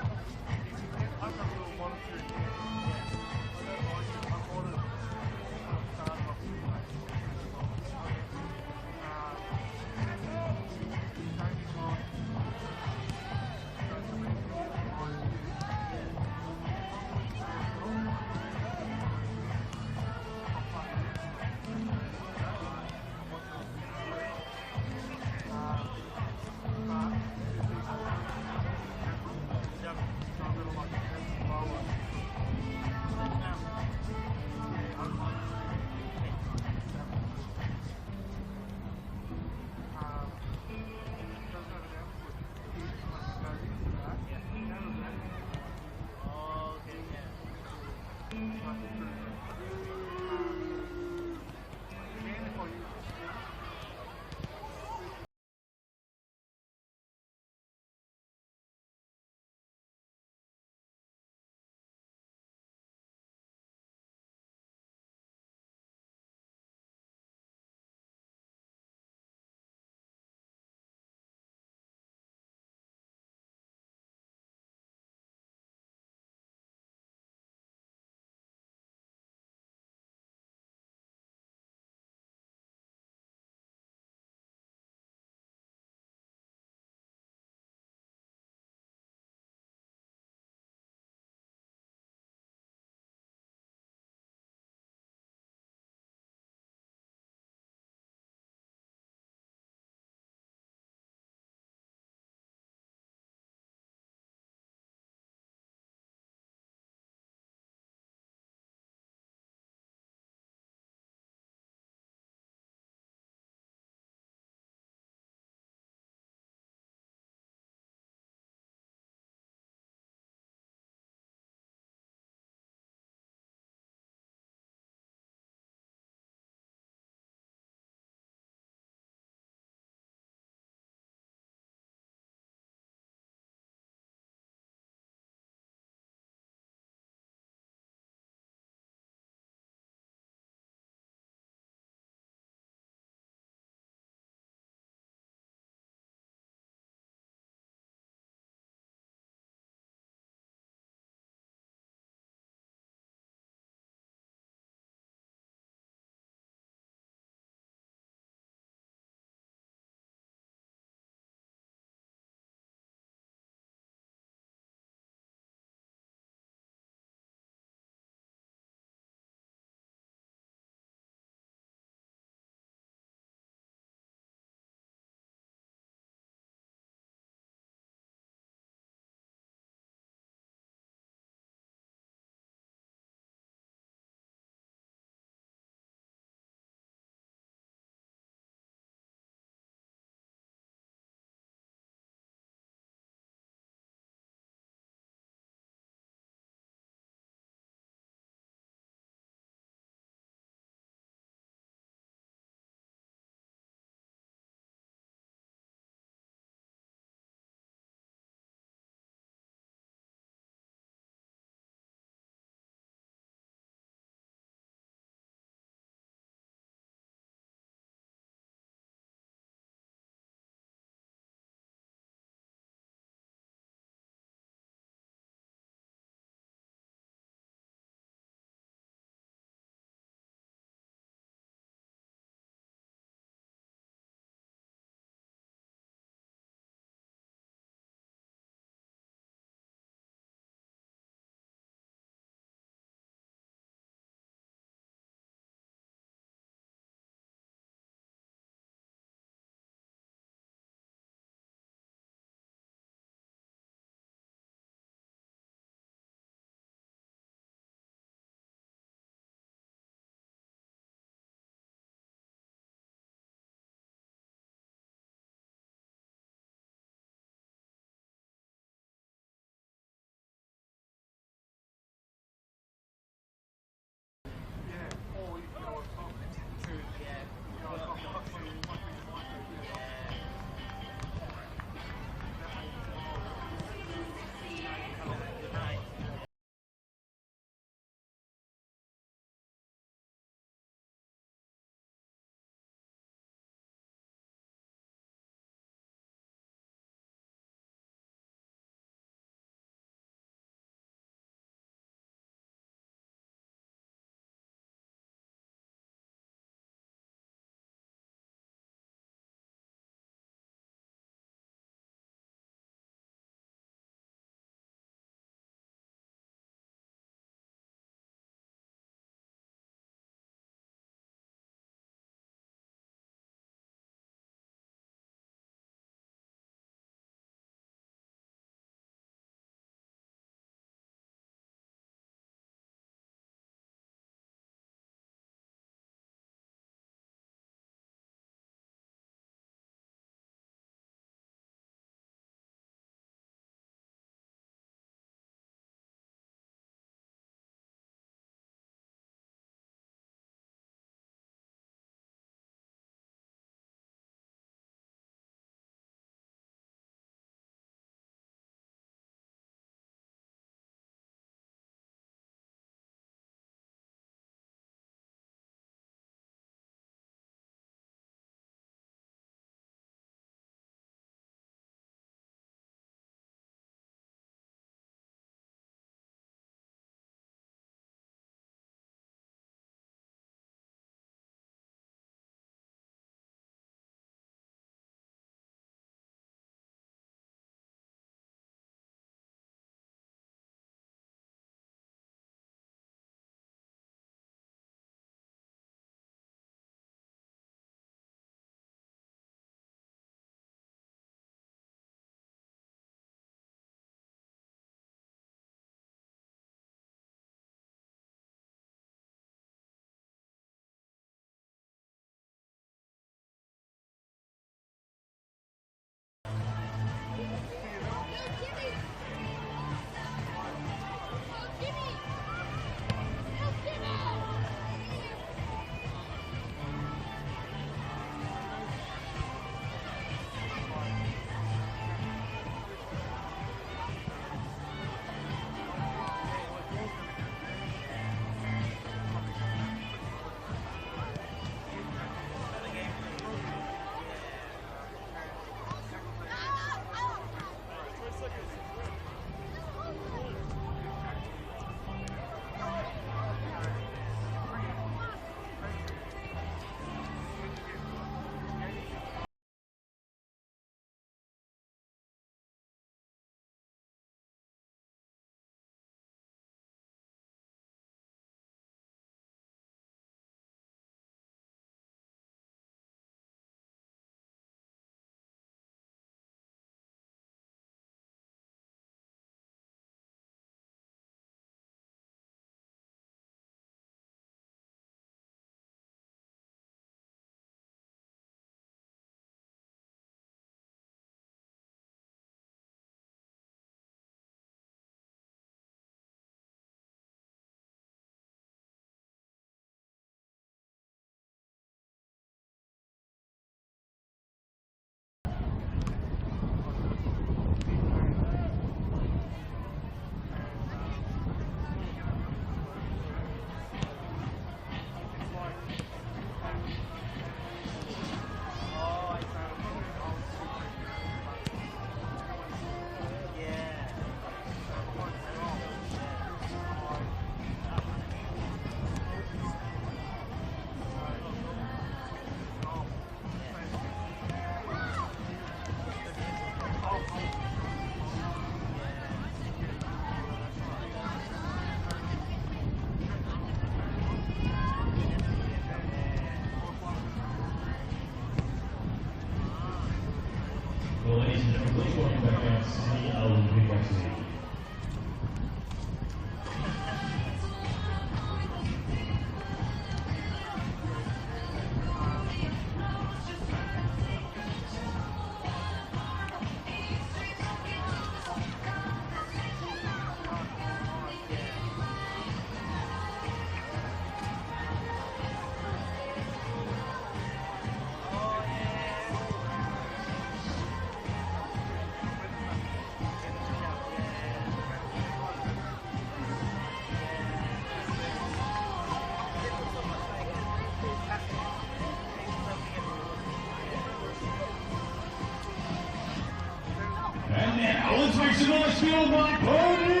Race in the field, Marconi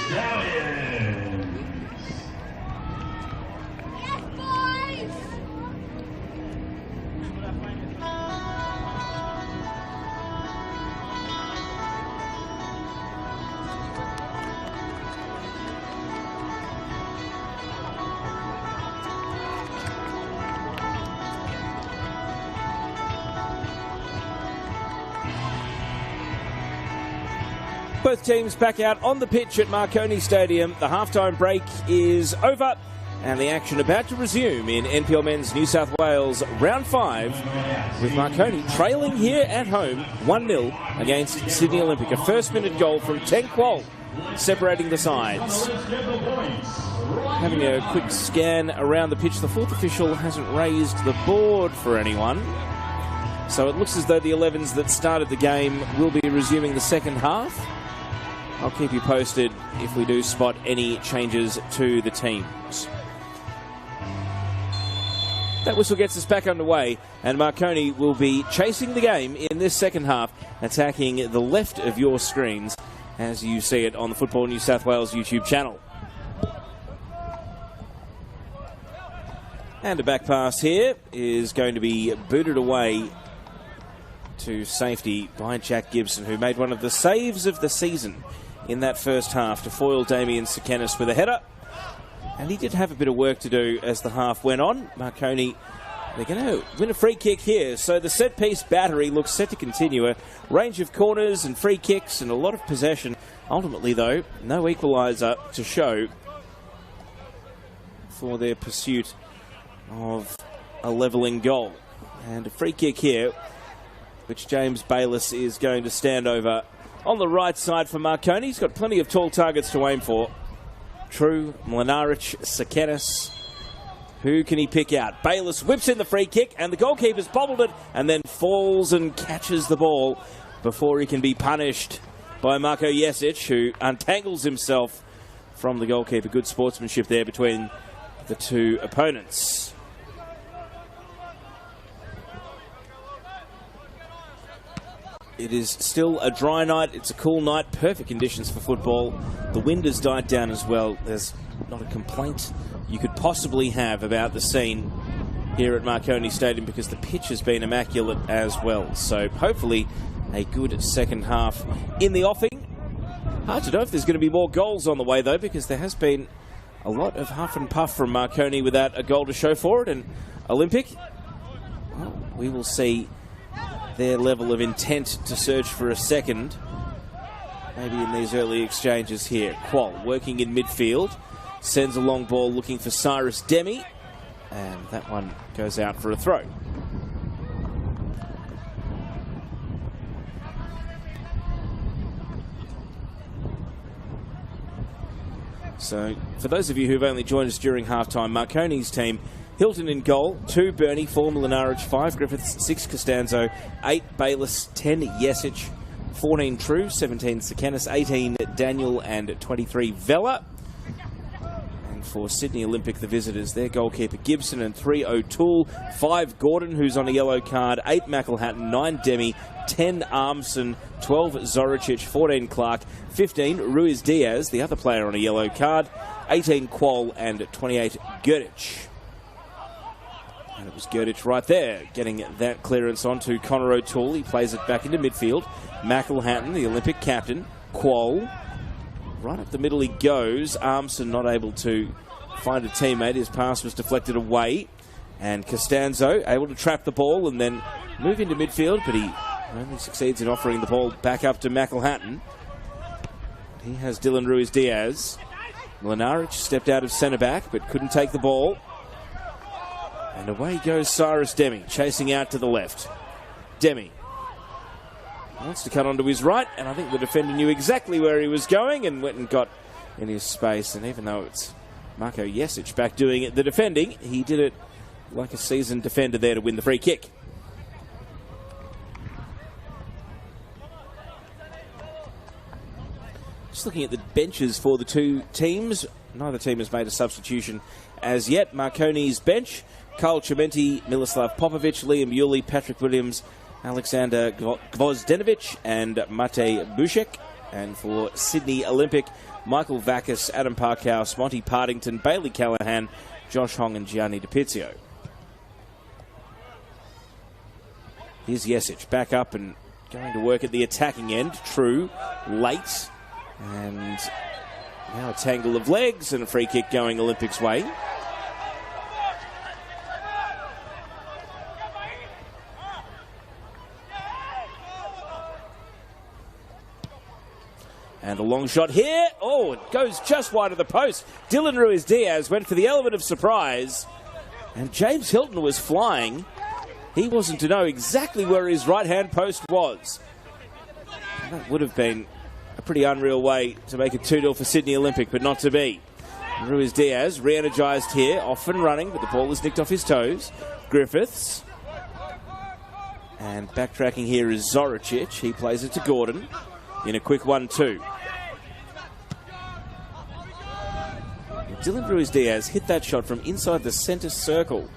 Stallions. Yes, boys! Both teams back out on the pitch at Marconi Stadium. The halftime break is over and the action about to resume in NPL Men's New South Wales Round 5 with Marconi trailing here at home 1-0 against Sydney Olympic. A first-minute goal from Ten Quol separating the sides. Having a quick scan around the pitch, the fourth official hasn't raised the board for anyone. So it looks as though the 11s that started the game will be resuming the second half. I'll keep you posted if we do spot any changes to the teams. That whistle gets us back underway, and Marconi will be chasing the game in this second half, attacking the left of your screens as you see it on the Football New South Wales YouTube channel. And a back pass here is going to be booted away to safety by Jack Gibson, who made one of the saves of the season in that first half to foil Damien Sekenis with a header. And he did have a bit of work to do as the half went on. Marconi, they're going to win a free kick here. So the set-piece battery looks set to continue. A range of corners and free kicks and a lot of possession. Ultimately, though, no equaliser to show for their pursuit of a levelling goal. And a free kick here, which James Bayliss is going to stand over on the right side for Marconi. He's got plenty of tall targets to aim for. True, Mlinaric, Sekenis. Who can he pick out? Bayliss whips in the free kick, and the goalkeeper's bobbled it and then falls and catches the ball before he can be punished by Marko Jesic, who untangles himself from the goalkeeper. Good sportsmanship there between the two opponents. It is still a dry night. It's a cool night. Perfect conditions for football. The wind has died down as well. There's not a complaint you could possibly have about the scene here at Marconi Stadium because the pitch has been immaculate as well. So hopefully a good second half in the offing. Hard to know if there's going to be more goals on the way, though, because there has been a lot of huff and puff from Marconi without a goal to show for it. And Olympic, well, we will see their level of intent to search for a second, maybe in these early exchanges here. Quol working in midfield, sends a long ball looking for Cyrus Demi, and that one goes out for a throw. So, for those of you who've only joined us during halftime, Marconi's team: Hilton in goal, 2 Burney, 4 Mlinaric, 5 Griffiths, 6 Costanzo, 8 Bayliss, 10 Jesic, 14 True, 17 Sekenis, 18 Daniel, and 23 Vella. And for Sydney Olympic, the visitors, their goalkeeper Gibson and 3 O'Toole, 5 Gordon, who's on a yellow card, 8 McElhatton, 9 Demi, 10 Armson, 12 Zoricic, 14 Clark, 15 Ruiz Diaz, the other player on a yellow card, 18 Quol, and 28 Gerdich. And it was Gerdich right there getting that clearance onto Connor O'Toole. He plays it back into midfield. McElhatton, the Olympic captain. Quol. Right up the middle he goes. Armson not able to find a teammate. His pass was deflected away. And Costanzo able to trap the ball and then move into midfield, but he only succeeds in offering the ball back up to McElhatton. He has Dylan Ruiz Diaz. Mlinaric stepped out of centre back but couldn't take the ball. And away goes Cyrus Demi, chasing out to the left. Demi wants to cut onto his right, and I think the defender knew exactly where he was going and went and got in his space. And even though it's Marko Jesic back doing it, the defending, he did it like a seasoned defender there to win the free kick. Just looking at the benches for the two teams. Neither team has made a substitution as yet. Marconi's bench: Karl Chimenti, Miloslav Popovic, Liam Yuli, Patrick Williams, Alexander Gvozdenovic, and Matej Bušek. And for Sydney Olympic, Michael Vackas, Adam Parkhouse, Monty Partington, Bailey Callahan, Josh Hong and Gianni DiPizio. Here's Yesic back up and going to work at the attacking end. True, late. And now a tangle of legs and a free kick going Olympics' way. And a long shot here. Oh, it goes just wide of the post. Dylan Ruiz-Diaz went for the element of surprise. And James Hilton was flying. He wasn't to know exactly where his right-hand post was. And that would have been a pretty unreal way to make it 2-0 for Sydney Olympic, but not to be. Ruiz-Diaz re-energised here, off and running, but the ball is nicked off his toes. Griffiths. And backtracking here is Zoricic. He plays it to Gordon in a quick 1-2. Dylan Ruiz-Diaz hit that shot from inside the centre circle.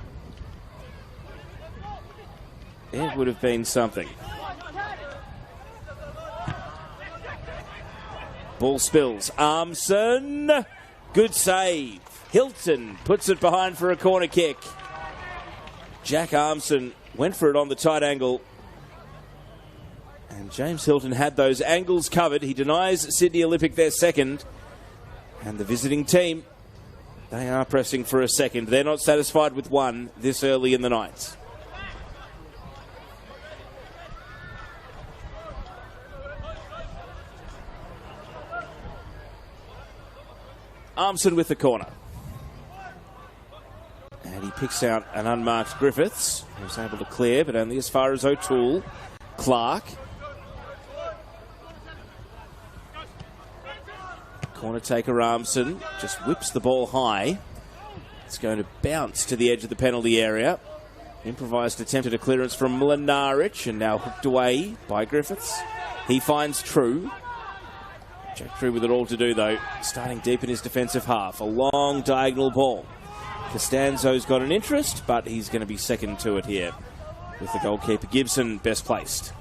It would have been something. Ball spills. Armson. Good save. Hilton puts it behind for a corner kick. Jack Armson went for it on the tight angle. And James Hilton had those angles covered. He denies Sydney Olympic their second. And the visiting team, they are pressing for a second. They're not satisfied with one this early in the night. Armson with the corner. And he picks out an unmarked Griffiths, who's able to clear, but only as far as O'Toole. Clark. Corner taker Armson just whips the ball high. It's going to bounce to the edge of the penalty area. Improvised attempt at a clearance from Mlinaric, and now hooked away by Griffiths. He finds True. Jack True with it all to do, though, starting deep in his defensive half. A long diagonal ball. Costanzo's got an interest, but he's going to be second to it here with the goalkeeper Gibson best placed.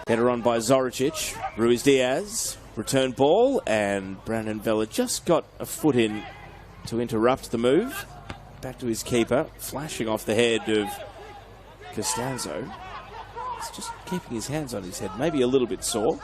Header on by Zoricic. Ruiz-Diaz. Return ball, and Brandon Vella just got a foot in to interrupt the move. Back to his keeper, flashing off the head of Costanzo. He's just keeping his hands on his head, maybe a little bit sore.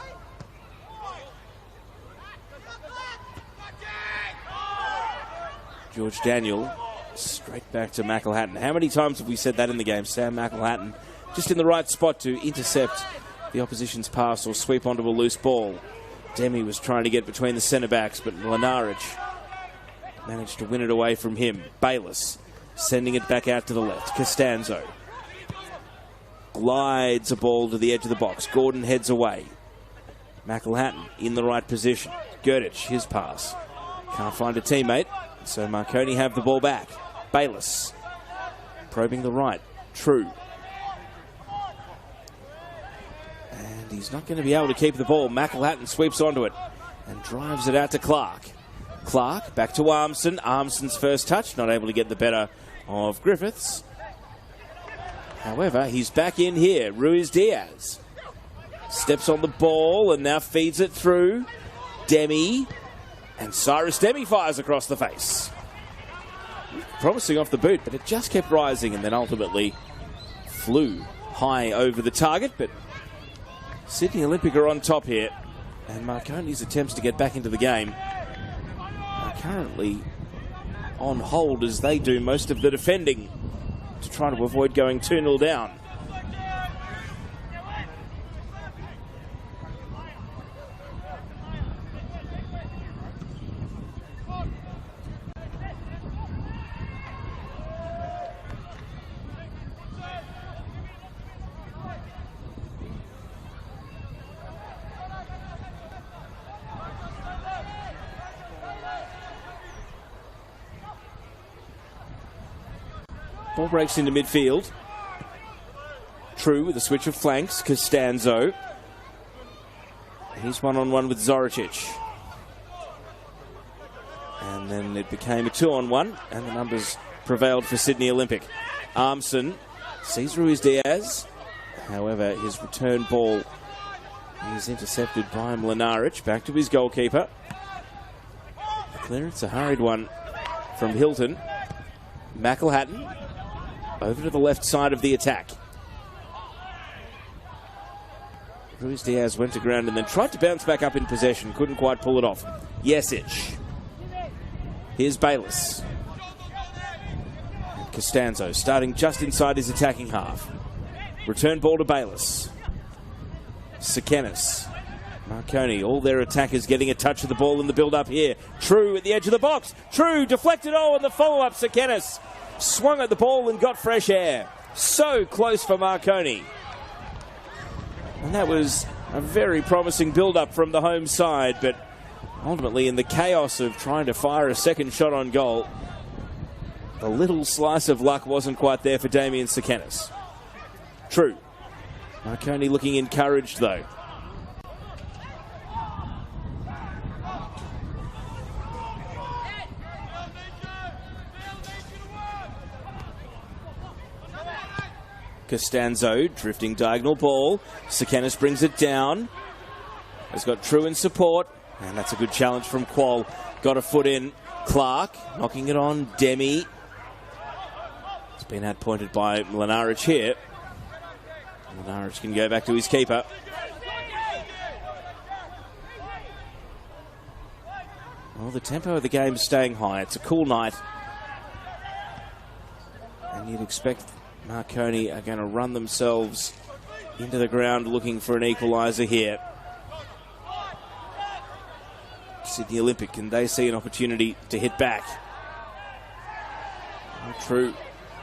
George Daniel straight back to McElhatton. How many times have we said that in the game? Sam McElhatton just in the right spot to intercept the opposition's pass or sweep onto a loose ball. Demi was trying to get between the centre-backs, but Mlinaric managed to win it away from him. Bayliss sending it back out to the left. Costanzo glides a ball to the edge of the box. Gordon heads away. McElhatton in the right position. Gerdich, his pass. Can't find a teammate, so Marconi have the ball back. Bayliss probing the right. True. And he's not going to be able to keep the ball. McElhatton sweeps onto it and drives it out to Clark. Clark back to Armson. Armson's first touch, not able to get the better of Griffiths. However, he's back in here. Ruiz-Diaz steps on the ball and now feeds it through. Demi. And Cyrus Demi fires across the face. Promising off the boot, but it just kept rising and then ultimately flew high over the target. But Sydney Olympic are on top here. And Marconi's attempts to get back into the game are currently on hold as they do most of the defending to try to avoid going 2-0 down. Ball breaks into midfield. True with a switch of flanks. Costanzo. He's one-on-one with Zoricic. And then it became a 2-on-1, and the numbers prevailed for Sydney Olympic. Armson sees Ruiz-Diaz. However, his return ball is intercepted by Mlinaric. Back to his goalkeeper. The clearance, a hurried one from Hilton. McElhatton over to the left side of the attack. Ruiz-Diaz went to ground and then tried to bounce back up in possession. Couldn't quite pull it off. Jesic. Here's Bayless. And Costanzo starting just inside his attacking half. Return ball to Bayless. Sekenis. Marconi, all their attackers getting a touch of the ball in the build-up here. True at the edge of the box. True deflected. Oh, and the follow-up. Sekenis swung at the ball and got fresh air. So close for Marconi. And that was a very promising build-up from the home side, but ultimately in the chaos of trying to fire a second shot on goal, the little slice of luck wasn't quite there for Damien Sekenis. True. Marconi looking encouraged though. Costanzo drifting diagonal ball. Sekenis brings it down. Has got True in support. And that's a good challenge from Qual. Got a foot in. Clark knocking it on. Demi. It's been outpointed by Mlinaric here. Mlinaric can go back to his keeper. Well, the tempo of the game is staying high. It's a cool night. And you'd expect Marconi are going to run themselves into the ground looking for an equaliser here. Sydney Olympic, can they see an opportunity to hit back? Oh, True.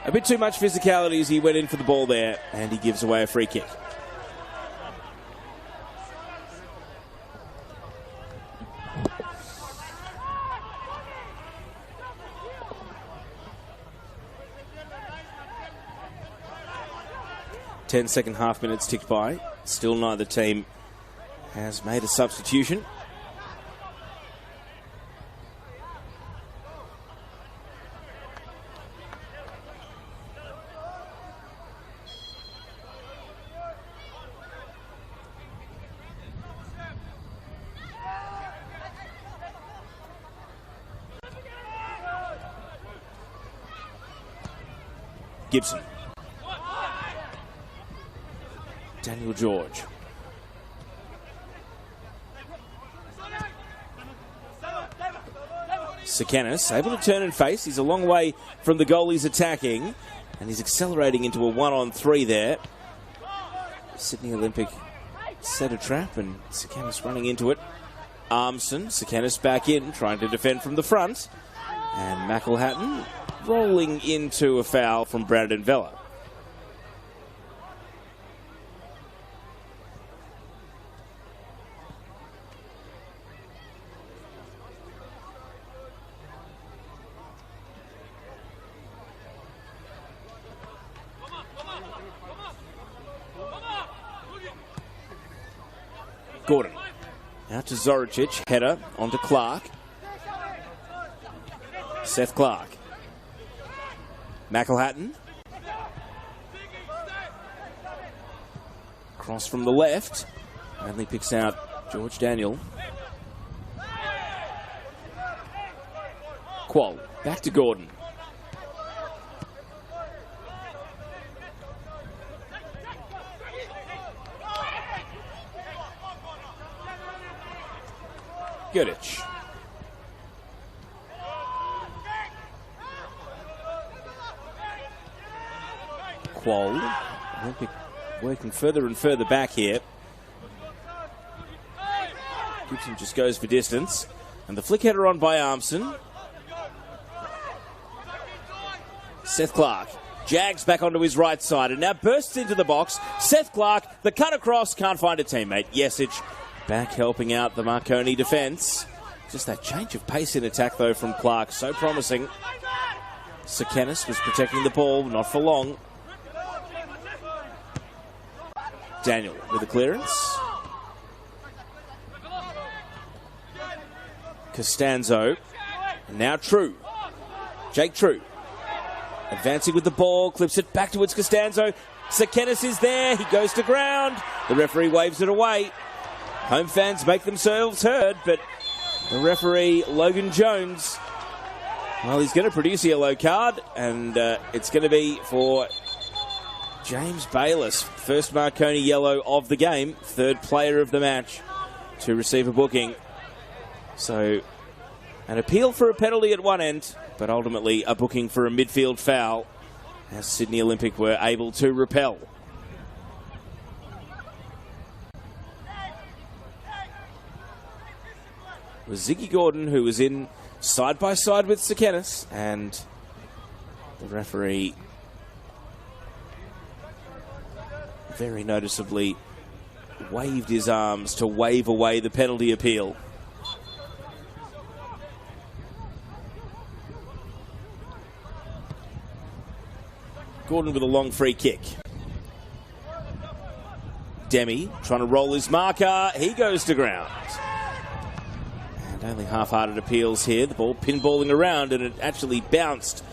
A bit too much physicality as he went in for the ball there, and he gives away a free kick. Second half minutes ticked by. Still neither team has made a substitution. Gibson. Daniel George. Sekenis able to turn and face. He's a long way from the goal he's attacking, and he's accelerating into a 1-on-3 there. Sydney Olympic set a trap, and Sekenis running into it. Armson, Sekenis back in, trying to defend from the front. And McElhatton rolling into a foul from Brandon Vella. Gordon. Out to Zoricic. Header onto Clark. Seth Clark. McElhatton. Cross from the left. Only picks out George Daniel. Qual. Back to Gordon. Goodich. Qual. Olympic working further and further back here. Gibson just goes for distance. And the flick header on by Armson. Seth Clark. Jags back onto his right side and now bursts into the box. Seth Clark, the cut across, can't find a teammate. Jesic back helping out the Marconi defence. Just that change of pace in attack, though, from Clark. So promising. Sekenis was protecting the ball, not for long. Daniel with a clearance. Costanzo And now True. Jake True. Advancing with the ball, clips it back towards Costanzo. Sekenis is there, he goes to ground. The referee waves it away. Home fans make themselves heard, but the referee, Logan Jones, well, he's going to produce a yellow card, and it's going to be for James Bayliss. First Marconi yellow of the game, third player of the match to receive a booking. So, an appeal for a penalty at one end, but ultimately a booking for a midfield foul, as Sydney Olympic were able to repel. It was Ziggy Gordon who was in side by side with Sekenis, and the referee very noticeably waved his arms to wave away the penalty appeal. Gordon with a long free kick. Demi trying to roll his marker. He goes to ground. And only half-hearted appeals here. The ball pinballing around, and it actually bounced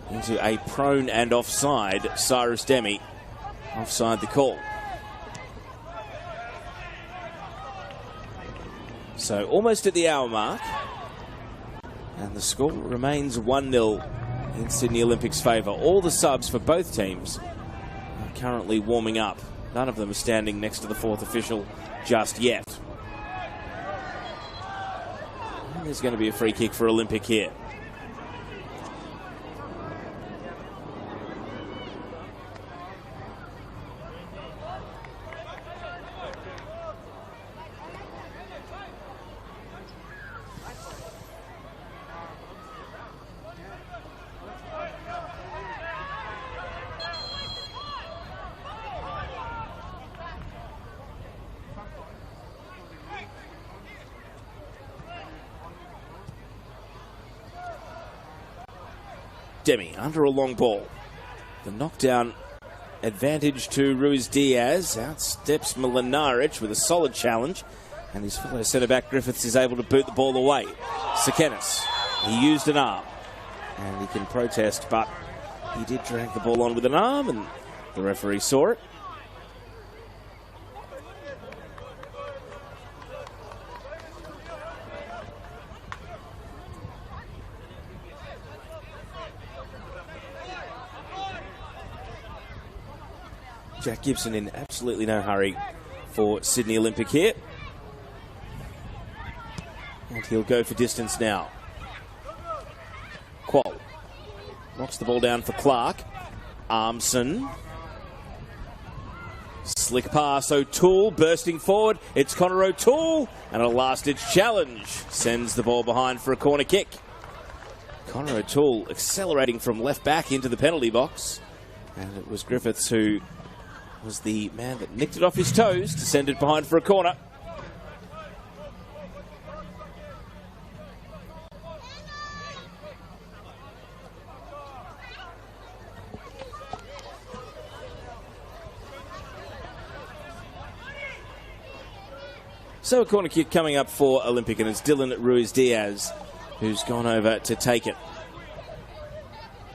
into a prone and offside Cyrus Demi. Offside the call. So almost at the hour mark. And the score remains 1-0 in Sydney Olympic's favour. All the subs for both teams are currently warming up. None of them are standing next to the fourth official just yet. And there's going to be a free kick for Olympic here. Demi under a long ball. The knockdown advantage to Ruiz Diaz. Out steps Milinaric with a solid challenge. And his fellow centre-back Griffiths is able to boot the ball away. Sekenis, he used an arm. And he can protest, but he did drag the ball on with an arm, and the referee saw it. Jack Gibson in absolutely no hurry for Sydney Olympic here. And he'll go for distance now. Qual knocks the ball down for Clark. Armson. Slick pass, O'Toole bursting forward. It's Connor O'Toole, and a last-ditch challenge sends the ball behind for a corner kick. Connor O'Toole accelerating from left back into the penalty box. And it was Griffiths who was the man that nicked it off his toes to send it behind for a corner. So a corner kick coming up for Olympic, and it's Dylan Ruiz Diaz who's gone over to take it.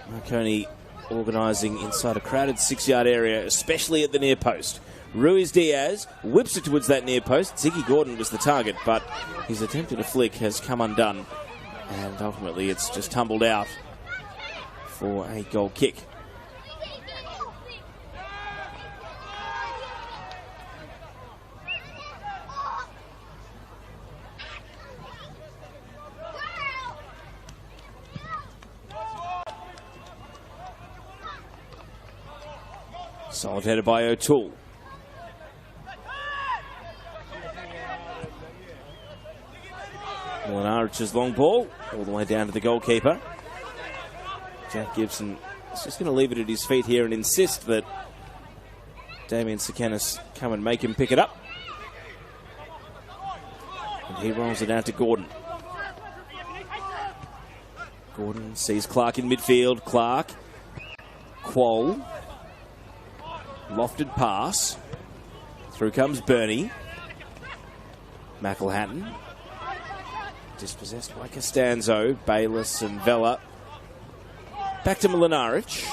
Marconi organising inside a crowded 6-yard area, especially at the near post. Ruiz Diaz whips it towards that near post. Ziggy Gordon was the target, but his attempt at a flick has come undone, and ultimately it's just tumbled out for a goal kick. Solid header by O'Toole. Milinaric's long ball all the way down to the goalkeeper. Jack Gibson is just going to leave it at his feet here and insist that Damien Sekenis come and make him pick it up. And he rolls it out to Gordon. Gordon sees Clark in midfield. Clark. Qual. Lofted pass. Through comes Bernie. McElhatton Dispossessed by Costanzo, Bayless and Vela. Back to Mlinaric.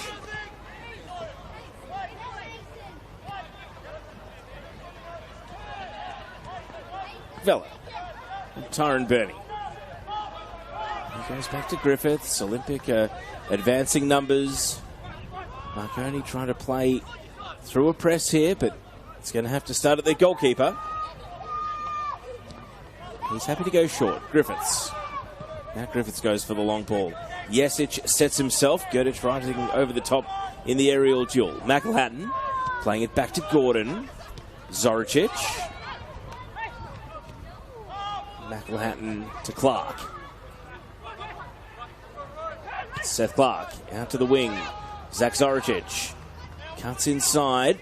Vela. Tyron Burney. He goes back to Griffiths. Olympic advancing numbers. Marconi trying to play through a press here, but it's going to have to start at their goalkeeper. He's happy to go short. Griffiths. Now Griffiths goes for the long ball. Jesic sets himself. Gerdich rising over the top in the aerial duel. McElhatton playing it back to Gordon. Zoricic. McElhatton to Clark. Seth Clark out to the wing. Zach Zoricic cuts inside.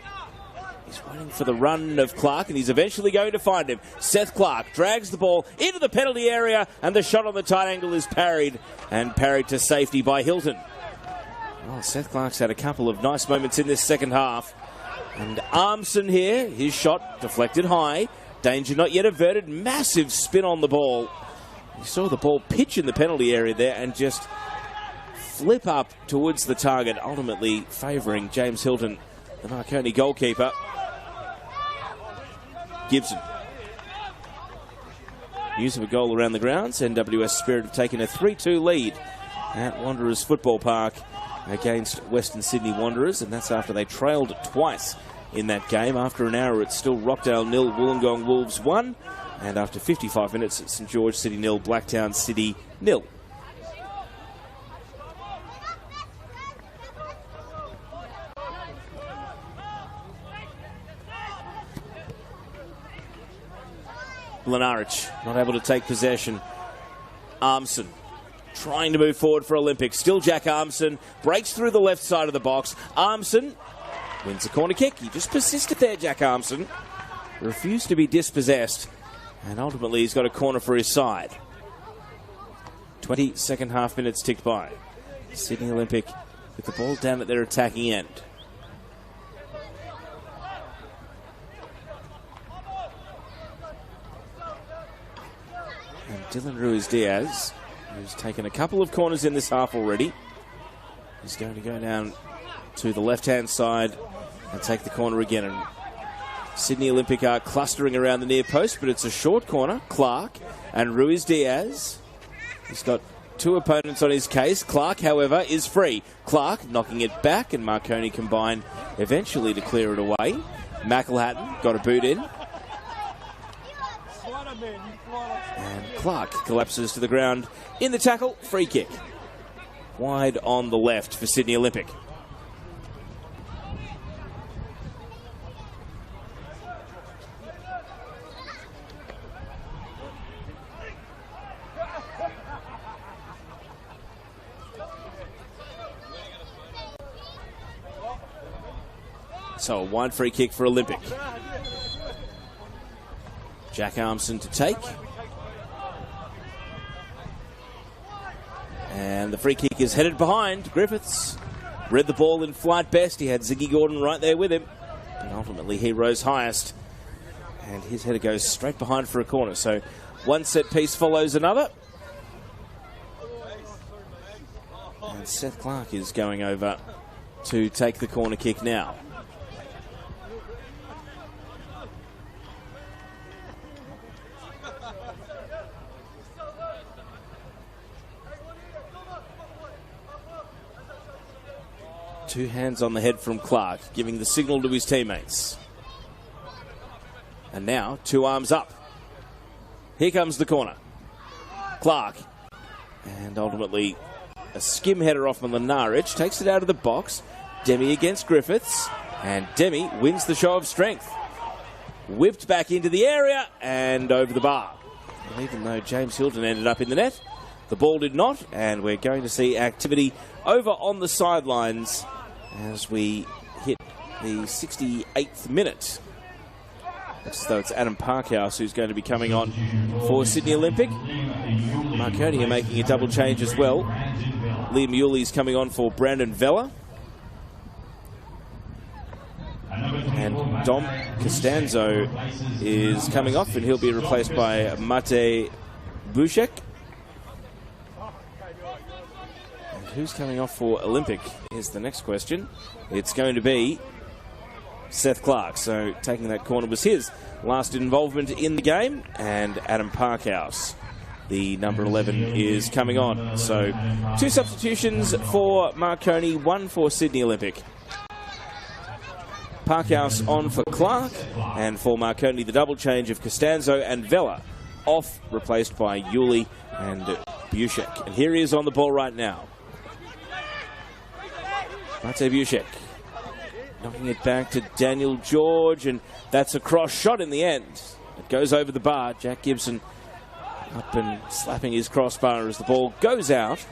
He's waiting for the run of Clark, and he's eventually going to find him. Seth Clark drags the ball into the penalty area, and the shot on the tight angle is parried, and parried to safety by Hilton. Well, Seth Clark's had a couple of nice moments in this second half. And Armson here, his shot deflected high. Danger not yet averted. Massive spin on the ball. You saw the ball pitch in the penalty area there and just flip up towards the target, ultimately favouring James Hilton, the Marconi goalkeeper. Gibson. News of a goal around the grounds. NWS Spirit have taken a 3-2 lead at Wanderers Football Park against Western Sydney Wanderers, and that's after they trailed twice in that game. After an hour, it's still Rockdale 0, Wollongong Wolves 1, and after 55 minutes, it's St George City 0, Blacktown City 0. Mlinaric not able to take possession. Armson trying to move forward for Olympic. Still Jack Armson. Breaks through the left side of the box. Armson wins a corner kick. He just persisted there, Jack Armson. Refused to be dispossessed. And ultimately he's got a corner for his side. 20 second half minutes ticked by. Sydney Olympic with the ball down at their attacking end. And Dylan Ruiz-Diaz, who's taken a couple of corners in this half already, is going to go down to the left-hand side and take the corner again. And Sydney Olympic are clustering around the near post, but it's a short corner. Clark and Ruiz-Diaz. He's got two opponents on his case. Clark, however, is free. Clark knocking it back, and Marconi combine eventually to clear it away. McElhatton got a boot in. And Clark collapses to the ground in the tackle. Free kick. Wide on the left for Sydney Olympic. So a wide free kick for Olympic. Jack Armson to take. And the free kick is headed behind. Griffiths read the ball in flight best. He had Ziggy Gordon right there with him. And ultimately he rose highest. And his header goes straight behind for a corner. So one set piece follows another. And Seth Clark is going over to take the corner kick now. Two hands on the head from Clark, giving the signal to his teammates. And now, two arms up. Here comes the corner. Clark. And ultimately, a skim header off Mlinaric. Takes it out of the box. Demi against Griffiths. And Demi wins the show of strength. Whipped back into the area and over the bar. And even though James Hilton ended up in the net, the ball did not. And we're going to see activity over on the sidelines as we hit the 68th minute. Looks as though it's Adam Parkhouse who's going to be coming on for Sydney Olympic. Marconi are making a double change as well. Liam Yule's coming on for Brandon Vela. And Dom Costanzo is coming off, and he'll be replaced by Mate Bushek. who's coming off for Olympic is the next question. It's going to be Seth Clark. So taking that corner was his last involvement in the game. And Adam Parkhouse, the number 11, is coming on. So 2 substitutions for Marconi, 1 for Sydney Olympic. Parkhouse on for Clark, and for Marconi the double change of Costanzo and Vella off, replaced by Yuli and Bushek. And here he is on the ball right now. Mate Bushek knocking it back to Daniel George, and that's a cross shot in the end. It goes over the bar. Jack Gibson up and slapping his crossbar as the ball goes out.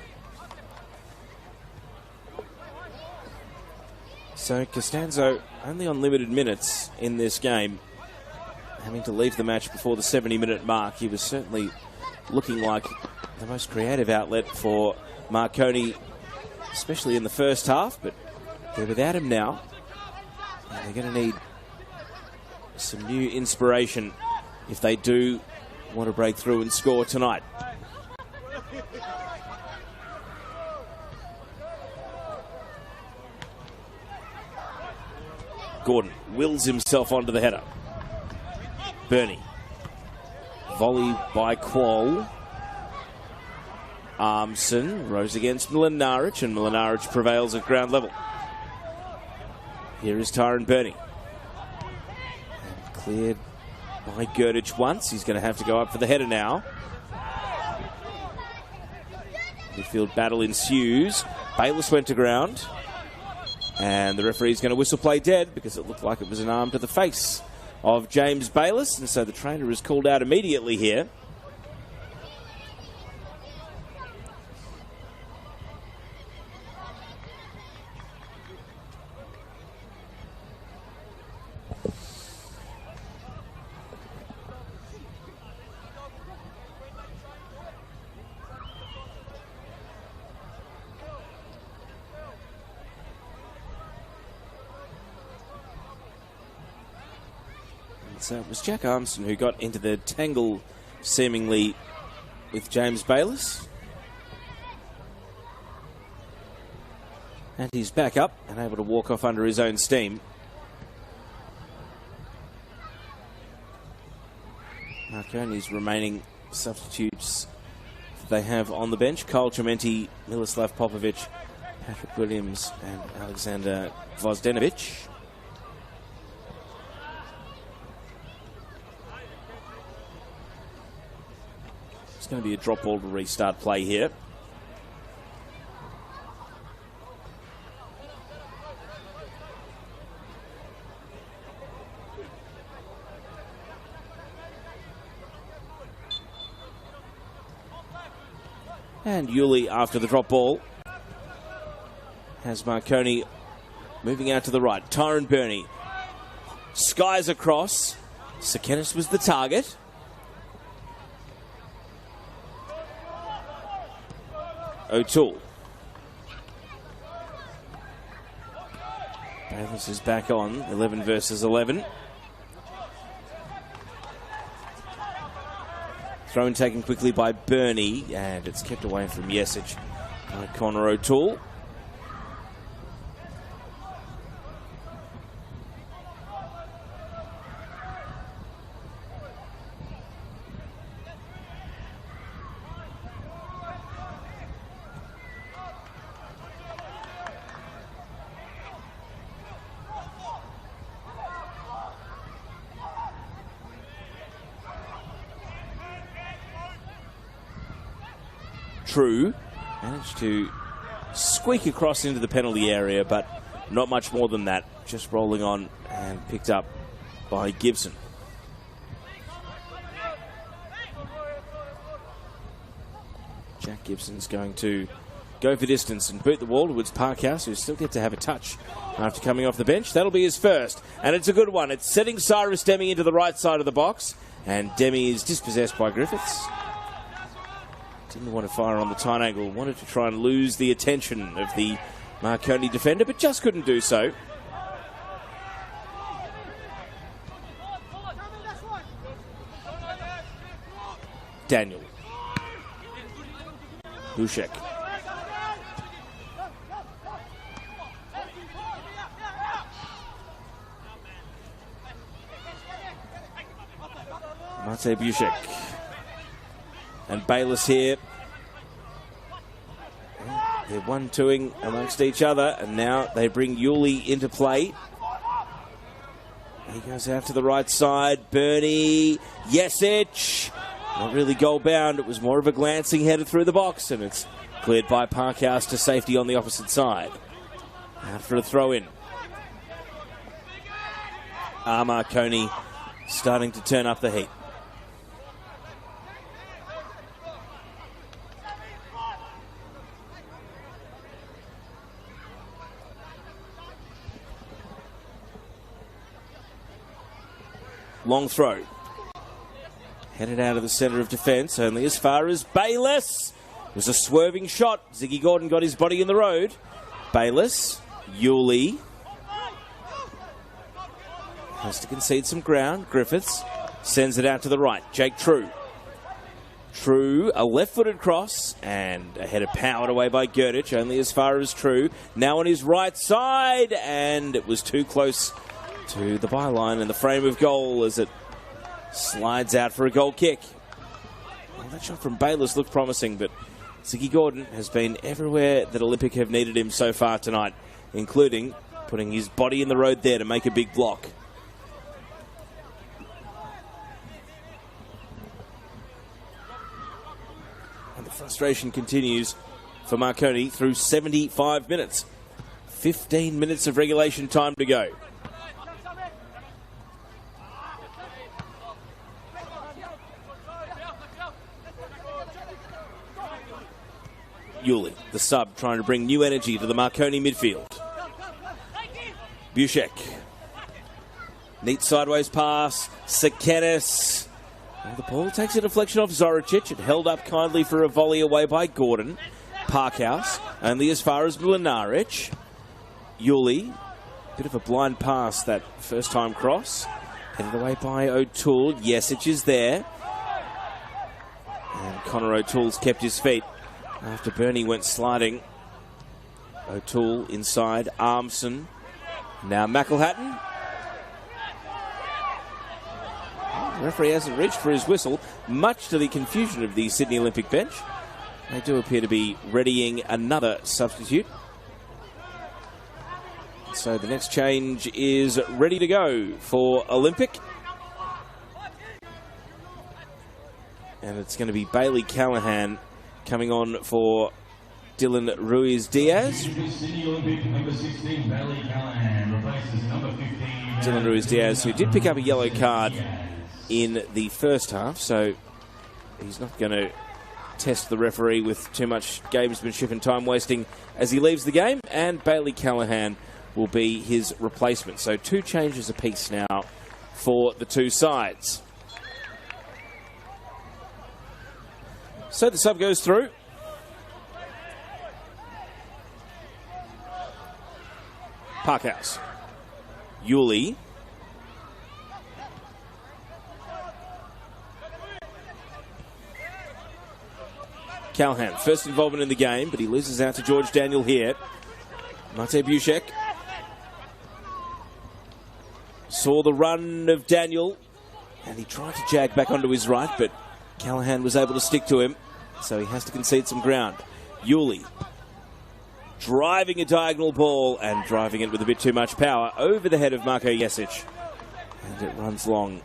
So Costanzo only on limited minutes in this game, having to leave the match before the 70-minute mark. He was certainly looking like the most creative outlet for Marconi, especially in the first half, but they're without him now. And they're going to need some new inspiration if they do want to break through and score tonight. Gordon wills himself onto the header. Bernie. Volley by Quoll. Armson rose against Milinaric, and Milinaric prevails at ground level. Here is Tyron Bernie. And cleared by Gerdich once. He's going to have to go up for the header now. Midfield battle ensues. Bayliss went to ground. And the referee's going to whistle play dead because it looked like it was an arm to the face of James Bayliss. And so the trainer is called out immediately here. So it was Jack Armstrong who got into the tangle, seemingly, with James Bayliss. And he's back up and able to walk off under his own steam. Marconi's remaining substitutes that they have on the bench: Kyle Trementi, Miloslav Popovic, Patrick Williams and Alexander Vozdenovic. It's going to be a drop ball to restart play here. And Yuli, after the drop ball, has Marconi moving out to the right. Tyron Bernie skies across. Sekenis was the target. O'Toole. Bayliss is back on, 11 versus 11. Throw in taken quickly by Bernie, and it's kept away from Yesic by Connor O'Toole. True managed to squeak across into the penalty area, but not much more than that. Just rolling on and picked up by Gibson. Jack Gibson's going to go for distance and boot the wall towards Parkhouse, who still get to have a touch after coming off the bench. That'll be his first, and it's a good one. It's setting Cyrus Demi into the right side of the box, and Demi is dispossessed by Griffiths. Didn't want to fire on the tight angle, wanted to try and lose the attention of the Marconi defender, but just couldn't do so. Daniel. Bushek. Mate Busiek. And Bayliss here. They're one-twoing amongst each other, and now they bring Yuli into play. He goes out to the right side. Bernie, Yesic. Not really goal-bound. It was more of a glancing header through the box, and it's cleared by Parkhouse to safety on the opposite side. Out for a throw-in. Marconi starting to turn up the heat. Long throw. Headed out of the centre of defence, only as far as Bayliss. It was a swerving shot. Ziggy Gordon got his body in the road. Bayliss, Yuli. Has to concede some ground. Griffiths sends it out to the right. Jake True. True, a left-footed cross, and a header powered away by Gerdich, only as far as True. Now on his right side, and it was too close to the byline and the frame of goal as it slides out for a goal kick. Well, that shot from Bayliss looked promising, but Ziggy Gordon has been everywhere that Olympic have needed him so far tonight, including putting his body in the road there to make a big block. And the frustration continues for Marconi through 75 minutes. 15 minutes of regulation time to go. Yuli, the sub, trying to bring new energy to the Marconi midfield. Busiek. Neat sideways pass. Sekenis. Well, the ball takes a deflection off Zoricic. It held up kindly for a volley away by Gordon. Parkhouse, only as far as Mlinaric. Yuli, bit of a blind pass, that first time cross. Headed away by O'Toole. Yesic is there. And Connor O'Toole's kept his feet after Bernie went sliding. O'Toole inside. Armson. Now McElhatton. The referee hasn't reached for his whistle, much to the confusion of the Sydney Olympic bench. They do appear to be readying another substitute. So the next change is ready to go for Olympic. And it's going to be Bailey Callahan coming on for Dylan Ruiz-Diaz. Dylan Ruiz-Diaz, who did pick up a yellow card in the first half, so he's not going to test the referee with too much gamesmanship and time wasting as he leaves the game, and Bailey Callahan will be his replacement. So 2 changes apiece now for the two sides. So the sub goes through. Parkhouse. Yuli. Callahan, first involvement in the game, but he loses out to George Daniel here. Mate Busiek. Saw the run of Daniel, and he tried to jag back onto his right, but Callahan was able to stick to him, so he has to concede some ground. Yuli driving a diagonal ball and driving it with a bit too much power over the head of Marko Jesic, and it runs long.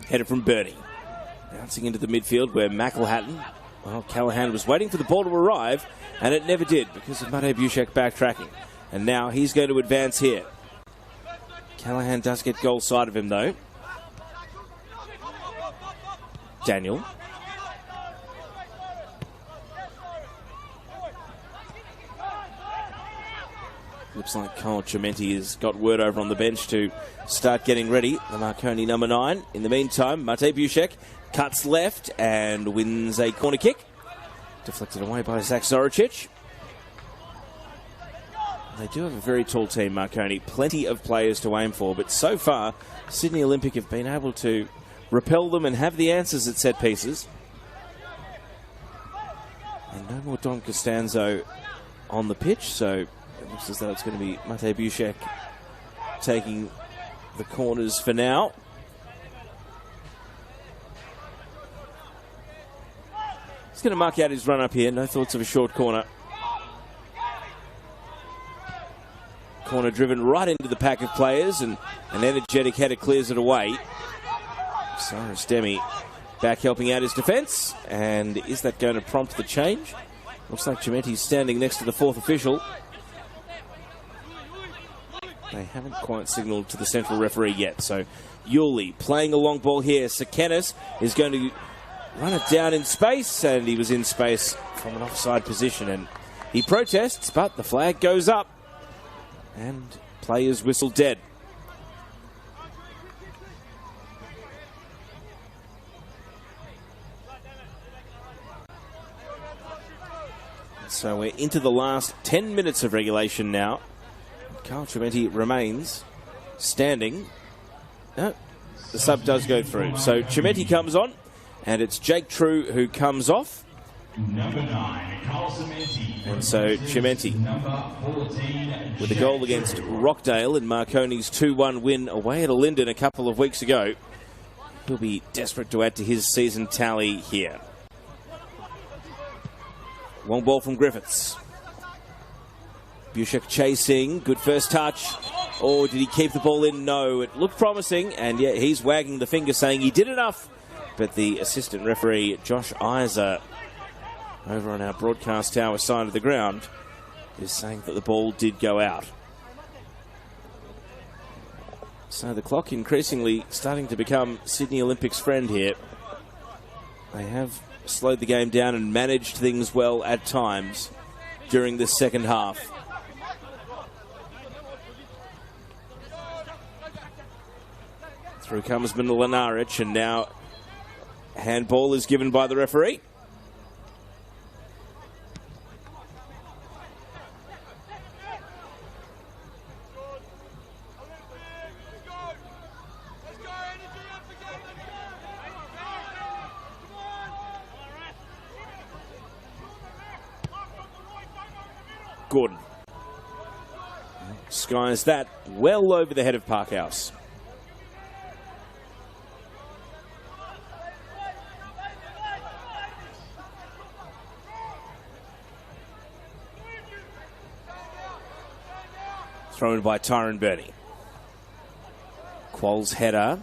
Headed from Bernie. Bouncing into the midfield where McElhatton, well, Callahan was waiting for the ball to arrive, and it never did because of Mate Busiek backtracking. And now he's going to advance here. Callahan does get goal side of him, though. Daniel. Looks like Kyle Chimenti has got word over on the bench to start getting ready. The Marconi number 9. In the meantime, Mate Busiek Cuts left and wins a corner kick. Deflected away by Zach Zoricic. They do have a very tall team, Marconi. Plenty of players to aim for, but so far, Sydney Olympic have been able to repel them and have the answers at set pieces. And no more Don Costanzo on the pitch, so it looks as though it's going to be Mate Bushek taking the corners for now. He's going to mark out his run up here. No thoughts of a short corner. Corner driven right into the pack of players, and an energetic header clears it away. Cyrus Demi back helping out his defence, and is that going to prompt the change? Looks like Chimenti's standing next to the fourth official. They haven't quite signalled to the central referee yet, so Yuli playing a long ball here. Sekenis is going to run it down in space, and he was in space from an offside position, and he protests, but the flag goes up. And players whistle dead. So we're into the last 10 minutes of regulation now. Carl Chimenti remains standing. No, the sub does go through. So Chimenti comes on, and it's Jake True who comes off. Number 9, Carl Chimenti. And so Chimenti, with a goal against Rockdale in Marconi's 2-1 win away at Linden a couple of weeks ago, he'll be desperate to add to his season tally here. Long ball from Griffiths. Bushek chasing, good first touch. Or did he keep the ball in? No, it looked promising, and yeah, he's wagging the finger saying he did enough. But the assistant referee, Josh Iser, over on our broadcast tower side of the ground, is saying that the ball did go out. So the clock increasingly starting to become Sydney Olympics' friend here. They have slowed the game down and managed things well at times during this second half. Through comes Milanaric, and now handball is given by the referee. Gordon skies that well over the head of Parkhouse. Thrown by Tyron Burney. Qualls header.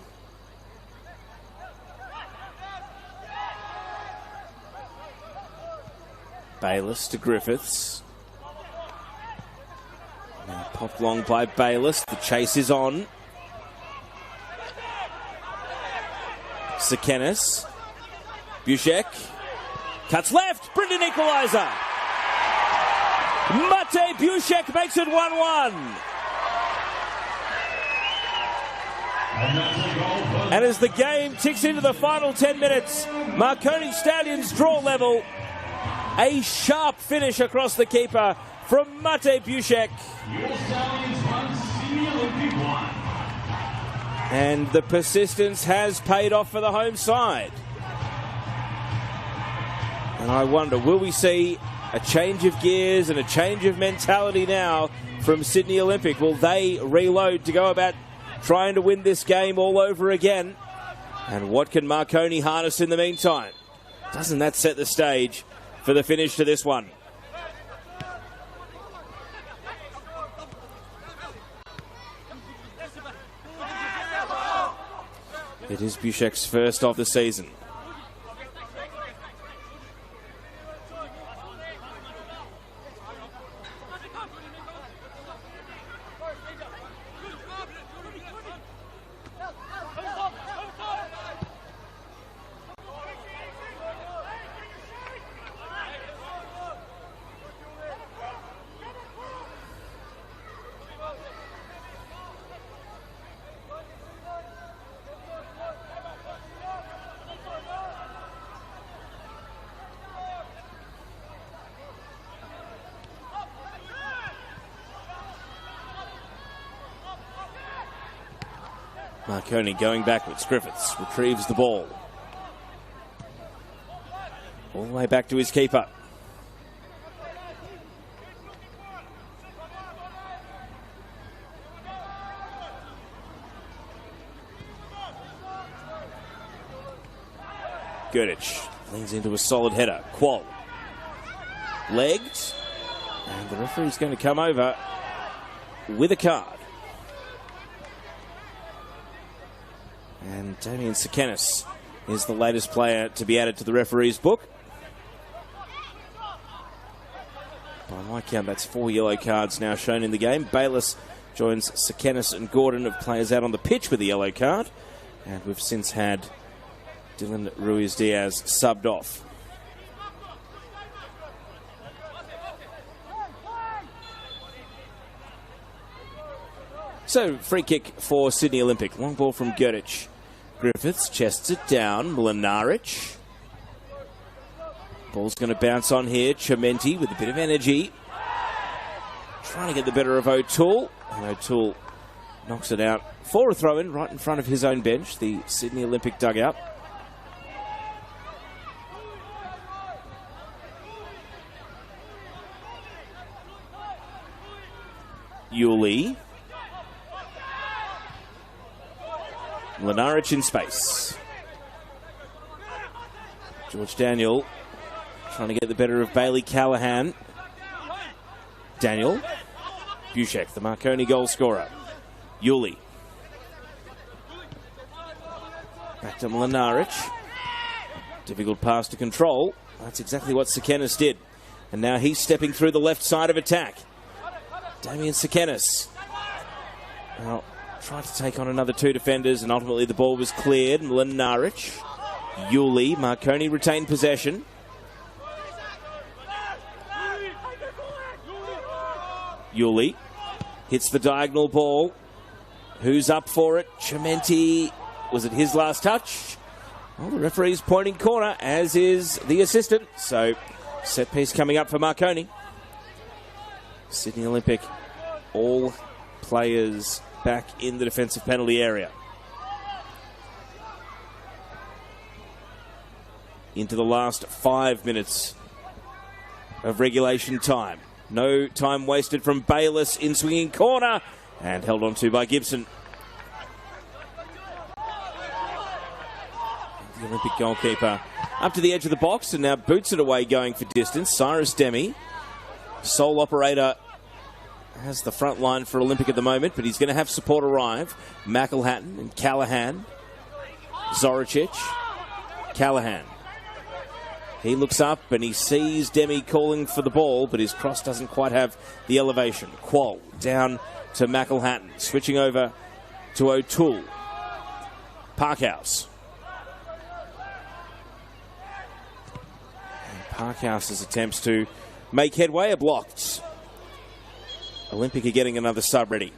Bayliss to Griffiths. Now popped long by Bayliss. The chase is on. Sekenis. Bushek. Cuts left. Brendan equaliser. Mate Bushek makes it 1-1. And as the game ticks into the final 10 minutes, Marconi Stallions draw level. A sharp finish across the keeper from Mate Bushek. And the persistence has paid off for the home side. And I wonder, will we see a change of gears and a change of mentality now from Sydney Olympic? Will they reload to go about trying to win this game all over again? And what can Marconi harness in the meantime? Doesn't that set the stage for the finish to this one? It is Bushek's first of the season. Marconi going backwards. Griffiths retrieves the ball. All the way back to his keeper. Gurditch leans into a solid header. Qual. Legged. And the referee's going to come over with a card. And Damien Sakanis is the latest player to be added to the referee's book. By my count, that's 4 yellow cards now shown in the game. Bayliss joins Sakanis and Gordon of players out on the pitch with a yellow card. And we've since had Dylan Ruiz-Diaz subbed off. So, free kick for Sydney Olympic. Long ball from Gurditch. Griffiths chests it down. Mlinaric. Ball's going to bounce on here. Chimenti with a bit of energy. Trying to get the better of O'Toole. And O'Toole knocks it out for a throw-in right in front of his own bench, the Sydney Olympic dugout. Yuli. Mlinaric in space. George Daniel trying to get the better of Bailey Callahan. Daniel. Bushek, the Marconi goal scorer. Yuli. Back to Mlinaric. Difficult pass to control. That's exactly what Sakanis did. And now he's stepping through the left side of attack. Damien Sakanis. Now, tried to take on another two defenders, and ultimately the ball was cleared. Mlinaric. Yuli. Marconi retained possession. Yuli hits the diagonal ball. Who's up for it? Chimenti. Was it his last touch? Well, the referee's pointing corner, as is the assistant. So, set piece coming up for Marconi. Sydney Olympic, all players back in the defensive penalty area. Into the last 5 minutes of regulation time. No time wasted from Bayliss in swinging corner, and held on to by Gibson. The Olympic goalkeeper up to the edge of the box and now boots it away going for distance. Cyrus Demi, sole operator, has the front line for Olympic at the moment, but he's going to have support arrive. McElhatton and Callahan. Zoricic. Callahan. He looks up and he sees Demi calling for the ball, but his cross doesn't quite have the elevation. Qual down to McElhatton. Switching over to O'Toole. Parkhouse. And Parkhouse's attempts to make headway are blocked. Olympic are getting another sub ready.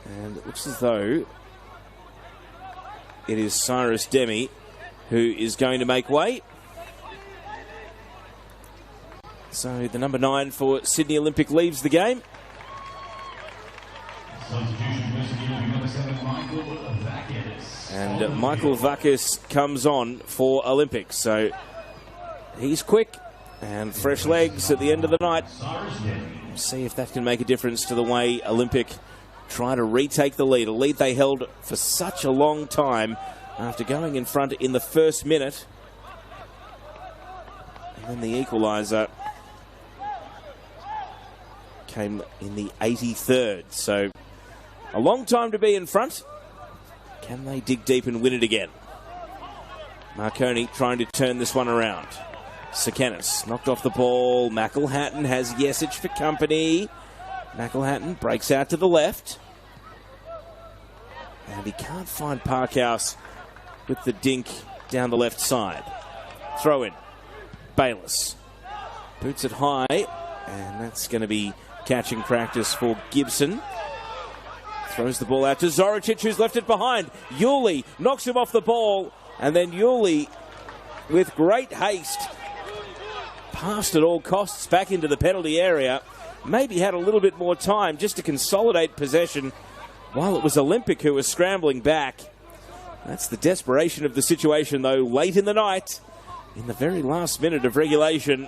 And it looks as though it is Cyrus Demi who is going to make way. So the number 9 for Sydney Olympic leaves the game. And Michael Vakis comes on for Olympic. So he's quick and fresh legs at the end of the night. See if that can make a difference to the way Olympic try to retake the lead. A lead they held for such a long time after going in front in the first minute. And then the equaliser came in the 83rd. So a long time to be in front. Can they dig deep and win it again? Marconi trying to turn this one around. Sakanis knocked off the ball. McElhatton has Yesic for company. McElhatton breaks out to the left. And he can't find Parkhouse with the dink down the left side. Throw in. Bayliss. Boots it high. And that's going to be catching practice for Gibson. Throws the ball out to Zoricic, who's left it behind. Yuli knocks him off the ball. And then Yuli, with great haste, passed at all costs back into the penalty area. maybe had a little bit more time just to consolidate possession while it was Olympic who was scrambling back. That's the desperation of the situation, though, late in the night, in the very last minute of regulation.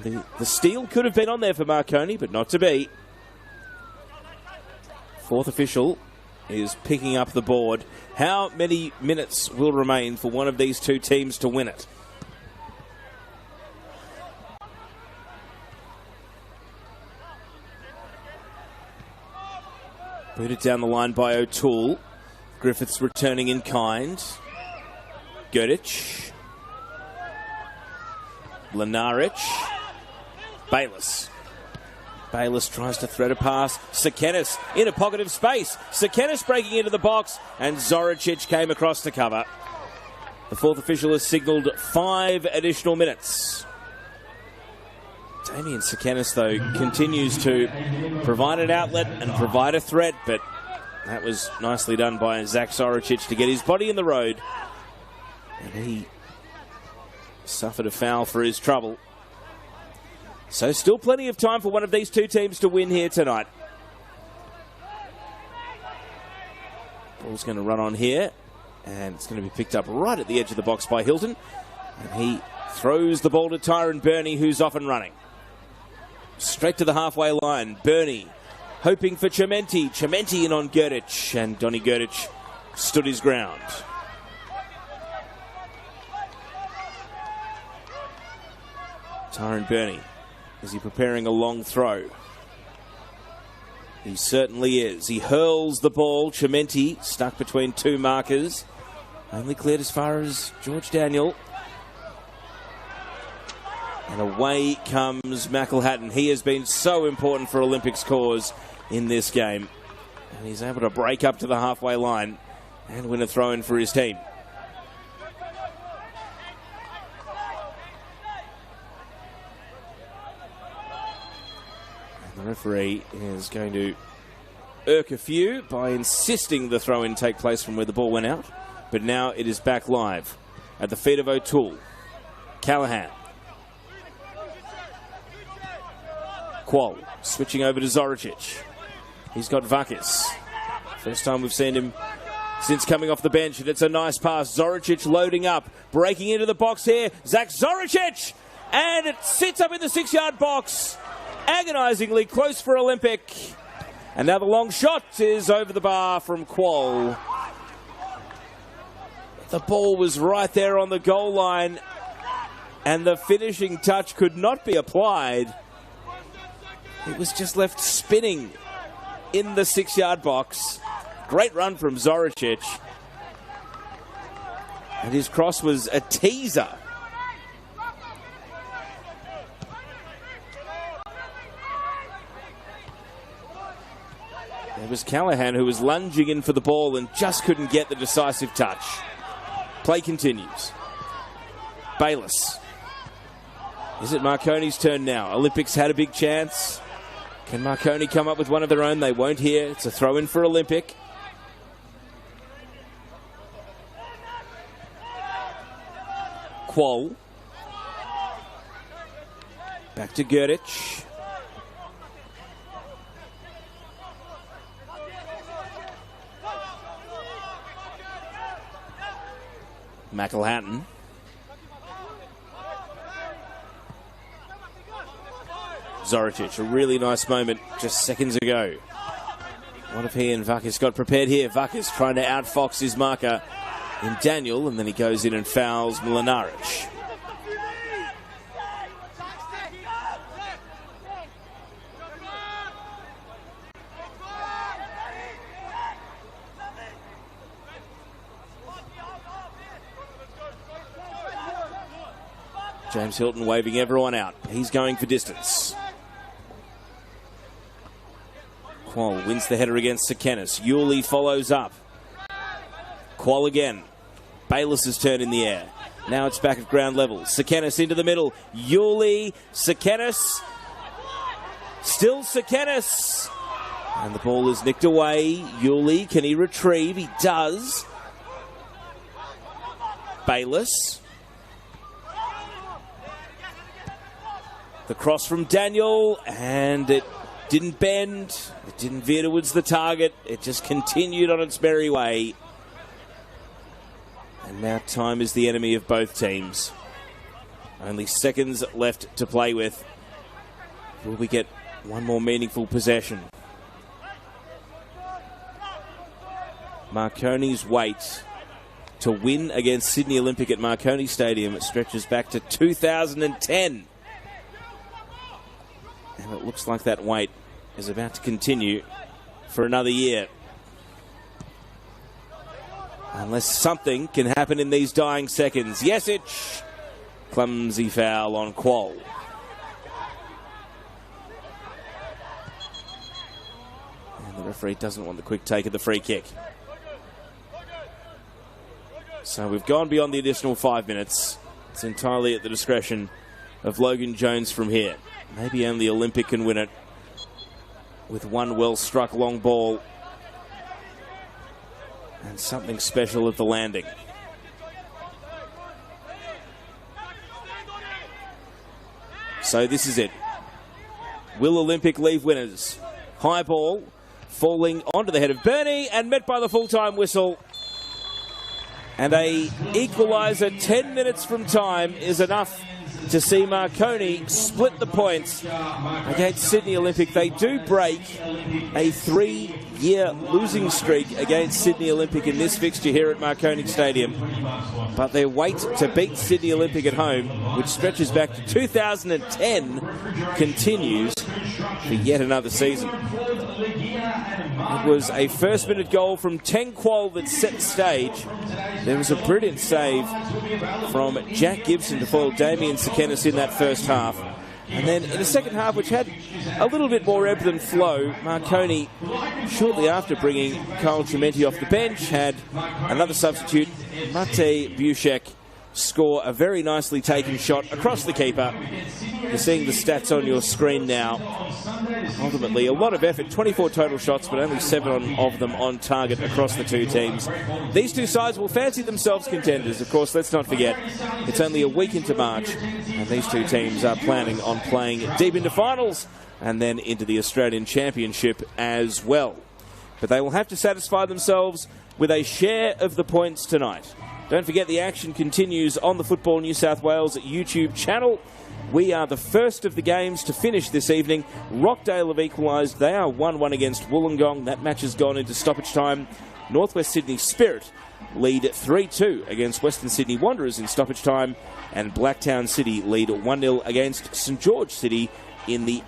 And the steal could have been on there for Marconi, but not to be. Fourth official is picking up the board. How many minutes will remain for one of these two teams to win it? Booted down the line by O'Toole. Griffiths returning in kind. Gerdich. Lenaric. Bayless. Bayless tries to thread a pass. Sekenis in a pocket of space. Sekenis breaking into the box, and Zoricic came across to cover. The fourth official has signalled 5 additional minutes. Damien Sekenis, though, continues to provide an outlet and provide a threat, but that was nicely done by Zach Zoricic to get his body in the road. And he suffered a foul for his trouble. So still plenty of time for one of these two teams to win here tonight. Ball's going to run on here, and it's going to be picked up right at the edge of the box by Hilton. And he throws the ball to Tyron Burney, who's off and running. Straight to the halfway line. Burney hoping for Chimenti. Chimenti in on Gerdich, and Donny Gerdich stood his ground. Tyron Burney, is he preparing a long throw? He certainly is. He hurls the ball. Chimenti stuck between two markers. Only cleared as far as George Daniel. And away comes McElhatton. He has been so important for Olympics' cause in this game. And he's able to break up to the halfway line and win a throw-in for his team. And the referee is going to irk a few by insisting the throw-in take place from where the ball went out. But now it is back live at the feet of O'Toole. Callahan. Qual switching over to Zoricic. He's got Vakis. First time we've seen him since coming off the bench, and it's a nice pass. Zoricic loading up, breaking into the box here. Zach Zoricic! And it sits up in the 6-yard box. Agonisingly close for Olympic. And now the long shot is over the bar from Qual. The ball was right there on the goal line, and the finishing touch could not be applied. It was just left spinning in the 6-yard box. Great run from Zoricic. And his cross was a teaser. There was Callahan, who was lunging in for the ball and just couldn't get the decisive touch. Play continues. Bayless. Is it Marconi's turn now? Olympics had a big chance. Can Marconi come up with one of their own? They won't here. It's a throw-in for Olympic. Qual. Back to Gerdich. McElhatton. Zoricic, a really nice moment just seconds ago. What if he and Vakis got prepared here? Vakis trying to outfox his marker in Daniel, and then he goes in and fouls Mlinaric. James Hilton waving everyone out. He's going for distance. Qual wins the header against Sekenis. Yulee follows up. Qual again. Bayless's turn in the air. Now it's back at ground level. Sekenis into the middle. Yulee, Sekenis. Still Sekenis. And the ball is nicked away. Yulee, can he retrieve? He does. Bayless. The cross from Daniel, and it didn't bend. It didn't veer towards the target. It just continued on its merry way. And now time is the enemy of both teams. Only seconds left to play with. Will we get one more meaningful possession? Marconi's wait to win against Sydney Olympic at Marconi Stadium stretches back to 2010. And it looks like that wait is about to continue for another year. Unless something can happen in these dying seconds. Yesic, clumsy foul on Qual. And the referee doesn't want the quick take of the free kick. So we've gone beyond the additional 5 minutes. It's entirely at the discretion of Logan Jones from here. Maybe only Olympic can win it with one well-struck long ball and something special at the landing. So this is it. Will Olympic leave winners? High ball falling onto the head of Bernie and met by the full-time whistle. And a equaliser 10 minutes from time is enough to see Marconi split the points against Sydney Olympic. They do break a 3-year losing streak against Sydney Olympic in this fixture here at Marconi Stadium. But their wait to beat Sydney Olympic at home, which stretches back to 2010, continues for yet another season. It was a first-minute goal from Teng Qual that set the stage. There was a brilliant save from Jack Gibson to foil Damien Sekenis in that first half. And then in the second half, which had a little bit more ebb than flow, Marconi, shortly after bringing Carl Chimenti off the bench, had another substitute, Mate Bushek, score a very nicely taken shot across the keeper. You're seeing the stats on your screen now. Ultimately, a lot of effort, 24 total shots, but only 7 of them on target across the two teams. These two sides will fancy themselves contenders. Of course, let's not forget, it's only a week into March, and these two teams are planning on playing deep into finals and then into the Australian Championship as well. But they will have to satisfy themselves with a share of the points tonight. Don't forget, the action continues on the Football New South Wales YouTube channel. We are the first of the games to finish this evening. Rockdale have equalised. They are 1-1 against Wollongong. That match has gone into stoppage time. Northwest Sydney Spirit lead 3-2 against Western Sydney Wanderers in stoppage time. And Blacktown City lead 1-0 against St George City in the